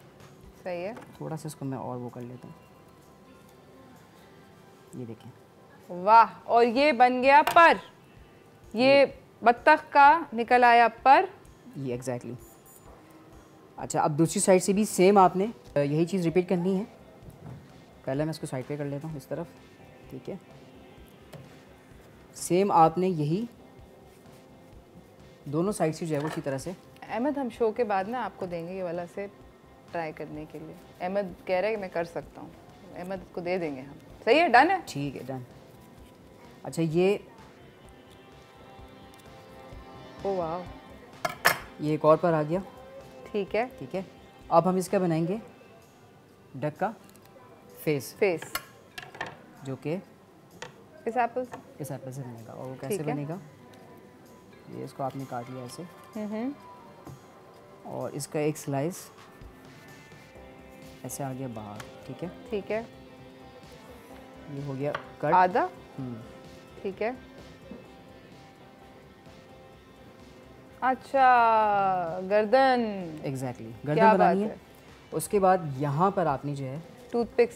सही है। थोड़ा सा इसको मैं और वो कर लेता हूँ, ये देखें। वाह, और ये बन गया पर, ये बत्तख का निकल आया पर। ये एग्जैक्टली। अच्छा, अब दूसरी साइड से भी सेम आपने यही चीज़ रिपीट करनी है। पहले मैं इसको साइड पे कर लेता हूँ इस तरफ। ठीक है, सेम आपने यही दोनों साइड से जो है वो इसी तरह से। अहमद हम शो के बाद ना आपको देंगे ये वाला से ट्राई करने के लिए। अहमद कह रहा है कि मैं कर सकता हूँ, अहमद को दे देंगे हम। सही है, डन है? ठीक है, डन। अच्छा ये ओ वाह, ये एक और पर आ गया। ठीक है, ठीक है, अब हम इसका बनाएंगे डक का फेस, जो कि इस एप्पल से बनेगा। और वो कैसे बनेगा, ये इसको आपने काट लिया ऐसे, और इसका एक स्लाइस ऐसे आ गया बाहर। ठीक है, ठीक है, ये हो गया कट आधा। ठीक है, अच्छा गर्दन। एग्जैक्टली, गर्दन बनानी है। उसके बाद यहाँ पर आपने जो है टूथपिक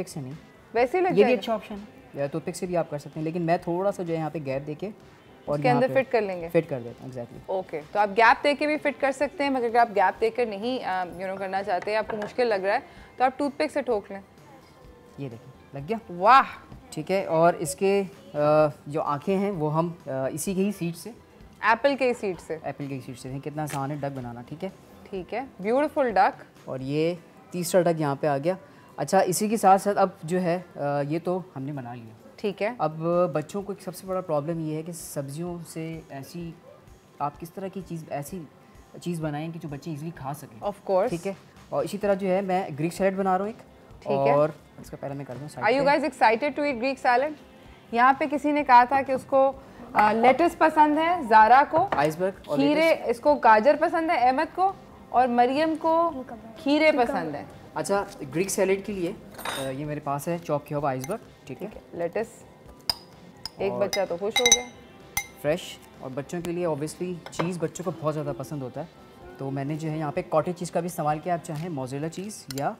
से नहीं, वैसे लग ये भी अच्छा ऑप्शन है, या टूथपिक से भी आप कर सकते हैं, लेकिन मैं थोड़ा सा जो है यहाँ पे गैप देके और उसके अंदर फिट कर लेंगे। फिट कर देता हूँ, एग्जैक्टली। ओके, तो आप गैप देके भी फिट कर सकते हैं, मगर अगर आप गैप देकर नहीं करना चाहते हैं, आपको मुश्किल लग रहा है, तो आप टूथपिक से ठोक लें। ये देखिए लग गया। वाह, ठीक है, और इसके जो आंखें हैं वो हम इसी के ही सीड से, एप्पल के सीड से कितना आसान है डक बनाना। ठीक है, ठीक है, ब्यूटीफुल डक। और ये तीसरा डक यहाँ पे आ गया। अच्छा, इसी के साथ साथ अब जो है ये तो हमने बना लिया। ठीक है, अब बच्चों को एक सबसे बड़ा प्रॉब्लम ये है कि सब्जियों से ऐसी आप किस तरह की ऐसी चीज़ बनाएं कि जो बच्चे इजीली खा सकें। Of course. ठीक है, और इसी तरह जो है मैं ग्रीक सैलेड बना रहा हूँ एक। ठीक है, और इसका पहले मैं कर दूँ। Are you guys excited to eat Greek salad? यहाँ पे किसी ने कहा था कि उसको लेटस पसंद है, जारा को आइसबर्ग, खीरे, इसको गाजर पसंद है अहमद को, और मरियम को खीरे पसंद है। अच्छा, ग्रीक सैलेड के लिए ये मेरे पास है चॉप किया हुआ आइसबर्ग। ठीक है, लेटस, एक बच्चा तो खुश हो गया। फ्रेश, और बच्चों के लिए ऑब्वियसली चीज़ बच्चों को बहुत ज़्यादा पसंद होता है, तो मैंने जो है यहाँ पे कॉटेज चीज़ का भी इस्तेमाल किया। आप चाहें मोज़रेला चीज़ या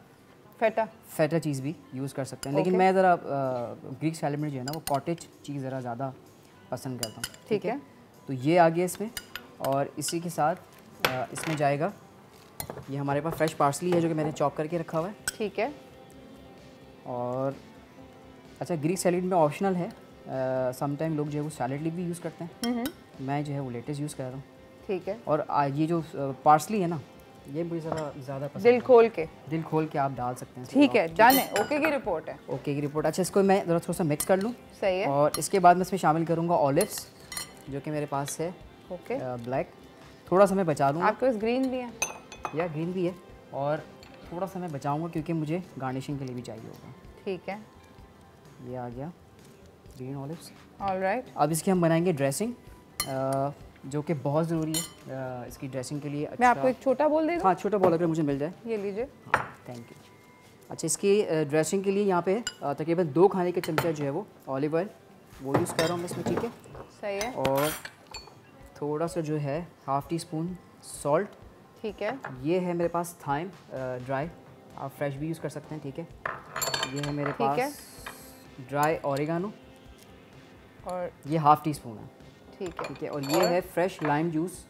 फेटा चीज़ भी यूज़ कर सकते हैं, लेकिन मैं ज़रा ग्रीक सैलेड में जो है ना वो कॉटेज चीज़ ज़रा ज़्यादा पसंद करता हूँ। ठीक है, तो ये आ गया इसमें, और इसी के साथ इसमें जाएगा ये हमारे पास फ्रेश पार्सली है जो कि मैंने चॉप करके रखा हुआ है। ठीक है, और अच्छा, ग्रीक सैलेड में ऑप्शनल है, समटाइम लोग जो है वो सैलेड लीफ भी यूज़ करते हैं, मैं जो है वो लेटेस्ट यूज़ कर रहा हूँ। ठीक है, और ये जो पार्सली है ना, ये मुझे ज़्यादा पसंद दिल खोल के आप डाल सकते हैं। ठीक है, डन है। ओके की रिपोर्ट है। ओके की रिपोर्ट। अच्छा, इसको मैं ज़रा थोड़ा सा मिक्स कर लूँ। सही है। और इसके बाद मैं इसमें शामिल करूँगा ऑलिव्स, जो कि मेरे पास है। ओके, ब्लैक थोड़ा सा मैं बचा लूँगा। आपके पास ग्रीन भी है? या ग्रीन भी है, और थोड़ा सा मैं बचाऊँगा क्योंकि मुझे गार्निशिंग के लिए भी चाहिए होगा। ठीक है, ये आ गया ग्रीन ऑलिव्स। ऑलराइट, अब इसकी हम बनाएंगे ड्रेसिंग, जो कि बहुत ज़रूरी है इसकी ड्रेसिंग के लिए। मैं आपको एक छोटा बोल दे दूँ? हाँ, छोटा बोल अगर मुझे मिल जाए। ये लीजिए। हाँ, थैंक यू। अच्छा, इसकी ड्रेसिंग के लिए यहाँ पे तकरीबन 2 खाने के चमचा जो है वो ऑलिव ऑयल वो यूज़ कर रहा हूँ मैं इसमें। ठीक है, सही है। और थोड़ा सा जो है हाफ़ टी स्पून सॉल्ट। ठीक है, ये है मेरे पास थाइम ड्राई, आप फ्रेश भी यूज़ कर सकते हैं। ठीक है, ये है मेरे पास ड्राई ऑरिगानो, और ये हाफ़ टी स्पून है। ठीक है, और ये है फ्रेश लाइम जूस,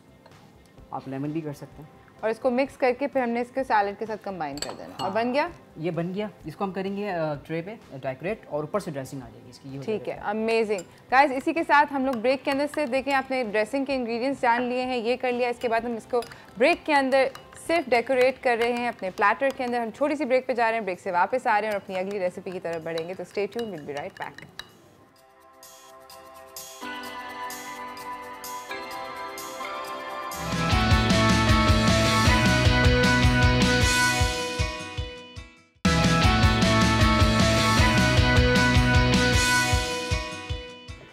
आप लेमन भी कर सकते हैं। और इसको मिक्स करके फिर हमने इसके सैलेड के साथ कंबाइन कर देना। हाँ। और बन गया? ये बन गया। इसको हम करेंगे ट्रे पे डेकोरेट, और ऊपर से ड्रेसिंग आ जाएगी इसकी। ठीक है, अमेजिंग गाइस। इसी के साथ हम लोग ब्रेक के अंदर से देखें, आपने ड्रेसिंग के इंग्रेडिएंट्स जान लिए हैं, ये कर लिया। इसके बाद हम इसको ब्रेक के अंदर सिर्फ डेकोरेट कर रहे हैं अपने प्लेटर के अंदर। हम छोटी सी ब्रेक पे जा रहे हैं, ब्रेक से वापस आ रहे हैं और अपनी अगली रेसिपी की तरफ बढ़ेंगे। तो stay tuned, will be right back.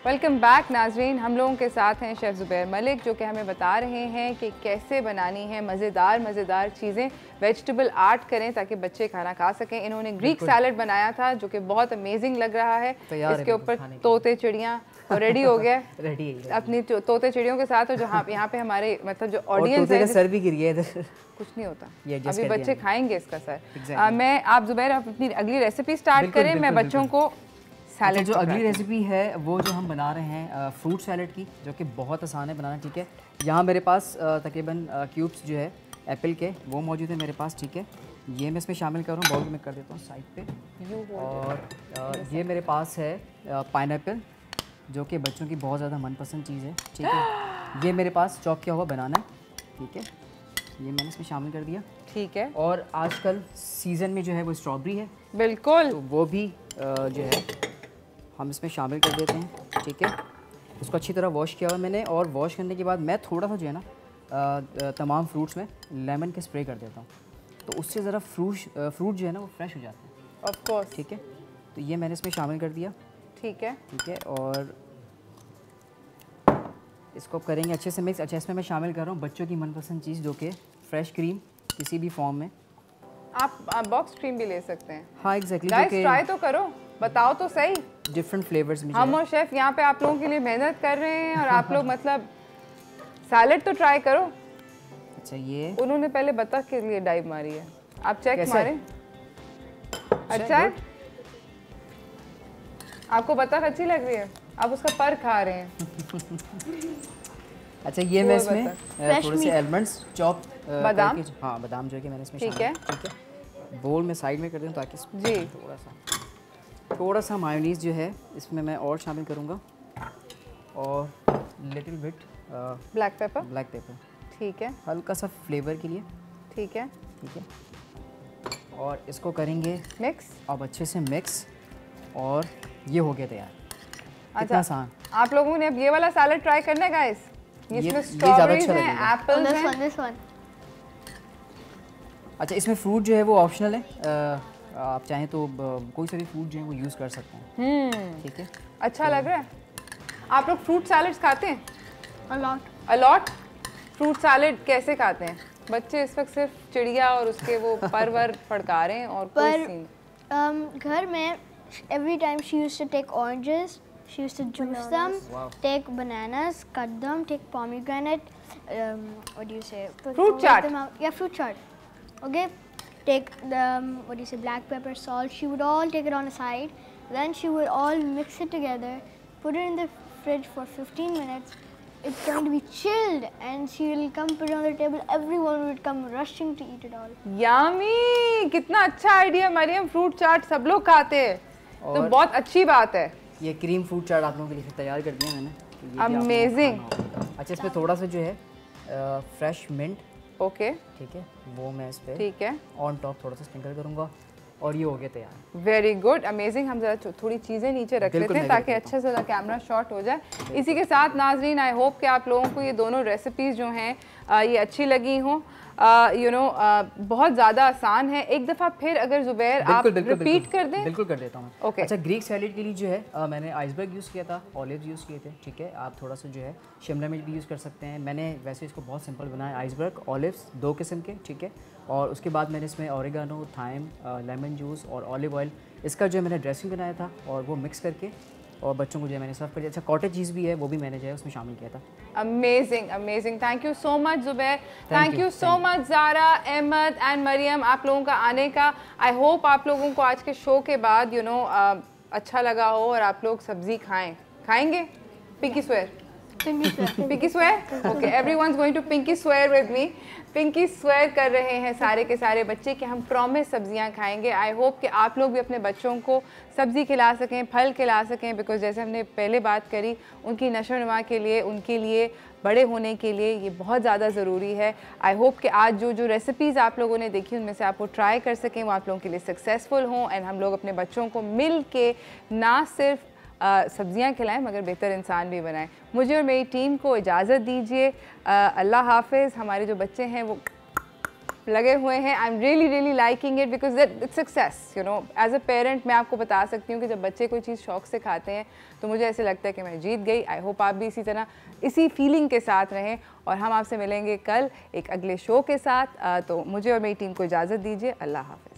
Welcome back नाजरीन। हम लोगों के साथ हैं शेफ़ ज़ुबैर मलिक, जो कि हमें बता रहे हैं कि कैसे बनानी है मज़ेदार चीज़ें। वेजिटेबल आर्ट करें ताकि बच्चे खाना खा सकें। इन्होंने ग्रीक सैलड बनाया था जो कि बहुत अमेजिंग लग रहा है। इसके ऊपर तोते चिड़ियाँ तो रेडी हो गया रेडी अपनी तोते चिड़ियों के साथ। और जो यहाँ पे हमारे मतलब जो ऑडियंस है, सर भी गिर गया इधर, कुछ नहीं होता, अभी बच्चे खाएंगे इसका सर। मैं आप ज़ुबैर अपनी अगली रेसिपी स्टार्ट करें, मैं बच्चों को सैलेड। जो अगली रेसिपी है वो जो हम बना रहे हैं फ्रूट सैलेड की, जो कि बहुत आसान है बनाना। ठीक है, यहाँ मेरे पास तकरीबन क्यूब्स जो है एप्पल के वो मौजूद है मेरे पास। ठीक है, ये मैं इसमें शामिल कर रहा हूँ, बाउल में कर देता हूँ साइड पे। और ये मेरे पास है पाइनएप्पल, जो कि बच्चों की बहुत ज़्यादा मनपसंद चीज़ है। ठीक है, ये मेरे पास चॉप किया हुआ बनाना है, ठीक है, ये मैंने इसमें शामिल कर दिया। ठीक है। और आजकल सीज़न में जो है वो स्ट्रॉबेरी है, बिल्कुल, तो वो भी जो है हम इसमें शामिल कर देते हैं, ठीक है। उसको अच्छी तरह वॉश किया हुआ मैंने, और वॉश करने के बाद मैं थोड़ा सा जो है ना तमाम फ्रूट्स में लेमन के स्प्रे कर देता हूँ, तो उससे ज़रा फ्रूट जो है ना वो फ्रेश हो जाता है। Of course. ठीक है, तो ये मैंने इसमें शामिल कर दिया। ठीक है। ठीक है, और इसको करेंगे अच्छे से मिक्स। अच्छा, इसमें मैं शामिल कर रहा हूँ बच्चों की मनपसंद चीज़, जो कि फ्रेश क्रीम किसी भी फॉर्म में। आप बॉक्स क्रीम भी ले सकते हैं। हाँ एग्जैक्टली, गाइस ट्राई तो करो, बताओ तो सही। डिफरेंट फ्लेवर्स में हम और शेफ यहाँ पे आप लोगों के लिए मेहनत कर रहे हैं, और आप लोग मतलब सैलेड तो ट्राई करो। अच्छा, ये उन्होंने पहले बतख के लिए डाइव मारी है, आप चेक कैसे? मारें। अच्छा है, आपको बतख अच्छी लग रही है, आप उसका पर खा रहे हैं। अच्छा, ये मैं इसमें थोड़े से आलमंड्स चॉप बादाम, हाँ बादाम जो है कि मैंने इसमें ठीक है। ठीक है, बोल में साइड में कर दूँ ताकि जी थोड़ा सा मायोनीज जो है इसमें मैं और शामिल करूँगा, और लिटिल बिट ब्लैक पेपर। ठीक है, हल्का सा फ्लेवर के लिए। ठीक है। ठीक है, और इसको करेंगे मिक्स। अब अच्छे से मिक्स, और ये हो गया तैयार। अच्छा, आसान। आप लोगों ने अब ये वाला सैलेड ट्राई करना है गाइस। इसमें ज़्यादा स्ट्रॉबेरीज अच्छा हैं, लगेगा। एप्पल्स हैं। this one. अच्छा, इसमें फ्रूट जो है वो ऑप्शनल है, आप चाहें तो कोई सा भी फ्रूट जो है वो यूज़ कर सकते हैं। ठीक है, अच्छा लग रहा है। आप लोग फ्रूट सैलेड्स खाते हैं? A lot. A lot. Fruit salad कैसे खाते हैं? बच्चे इस वक्त सिर्फ चिड़िया और उसके वो परवर फड़का रहे हैं, और कोई पर सीन। घर में every time she used to take oranges, she used to juice them, take bananas, cut them, take pomegranate, what do you say? Fruit chaat. Yeah, fruit chaat. Okay, take the what do you say? Black pepper, salt. She would all take it on a side. Then she would all mix it together, put it in the fridge for 15 minutes. It's going to be chilled, and she will come put it on the table. Everyone would come rushing to eat it all. यामी, कितना अच्छा idea Maryam. Fruit चाट सब लोग खाते हैं, तो बहुत अच्छी बात है। ये क्रीम फ्रूट चाट आप लोगों के लिए तैयार कर दिया मैंने, तो ये भी आप लोगों को अमेजिंग। खाना होगा। अच्छा, इसमें थोड़ा सा जो है फ्रेश मिंट, ओके, ठीक है, वो मैं इस पे ठीक है, ऑन टॉप थोड़ा सा स्प्रिंकल करूँगा, और ये हो गया तैयार। Very good, amazing. हम जरा थोड़ी चीज़ें नीचे रख लेते हैं ताकि अच्छे से कैमरा शॉट हो जाए। इसी के साथ नाजरीन, आई होप कि आप लोगों को ये दोनों रेसिपीज़ जो हैं ये अच्छी लगी हों। बहुत ज़्यादा आसान है। एक दफ़ा फिर अगर ज़ुबैर आप रिपीट कर दें। बिल्कुल कर देता हूँ मैं। ओके। अच्छा, ग्रीक सैलेड के लिए जो है मैंने आइसबर्ग यूज़ किया था, ऑलिव यूज़ किए थे, ठीक है। आप थोड़ा सा जो है शिमला मिर्च भी यूज़ कर सकते हैं। मैंने वैसे इसको बहुत सिंपल बनाया, आइसबर्ग, ऑलिव्स 2 किस्म के, ठीक है। और उसके बाद मैंने इसमें ऑरिगानो, थाइम, लेमन जूस और ऑलिव ऑयल, इसका जो है मैंने ड्रेसिंग बनाया था, और वो मिक्स करके और बच्चों को जो है मैंने सर्व कर दिया। अच्छा, कॉटेज चीज़ भी है, वो भी मैंने जो है उसमें शामिल किया था। Amazing, amazing. Thank you so much Zubair, thank you so much Zara, Ahmed and Mariam, आप लोगों का आने का। आई होप आप लोगों को आज के शो के बाद अच्छा लगा हो, और आप लोग सब्जी खाएंगे। Pinky swear, pinky swear, okay, everyone's going to pinky swear with me. Pinky swear कर रहे हैं सारे के सारे बच्चे कि हम प्रॉमिस सब्जियां खाएंगे। आई होप कि आप लोग भी अपने बच्चों को सब्ज़ी खिला सकें, फल खिला सकें, बिकॉज जैसे हमने पहले बात करी, उनकी नशो नुमा के लिए, उनके लिए बड़े होने के लिए ये बहुत ज़्यादा ज़रूरी है। आई होप कि आज जो रेसिपीज़ आप लोगों ने देखी उनमें से आप वो ट्राई कर सकें, वो आप लोगों के लिए सक्सेसफुल हों, एंड हम लोग अपने बच्चों को मिल के ना सिर्फ सब्जियां खिलाएं मगर बेहतर इंसान भी बनाएं। मुझे और मेरी टीम को इजाज़त दीजिए। अल्लाह हाफिज़। हमारे जो बच्चे हैं वो लगे हुए हैं। I am really liking it because it's success. As a parent मैं आपको बता सकती हूँ कि जब बच्चे कोई चीज़ शौक से खाते हैं तो मुझे ऐसे लगता है कि मैं जीत गई। आई होप आप भी इसी तरह इसी फीलिंग के साथ रहें, और हम आपसे मिलेंगे कल एक अगले शो के साथ। तो मुझे और मेरी टीम को इजाज़त दीजिए। अल्लाह हाफिज़।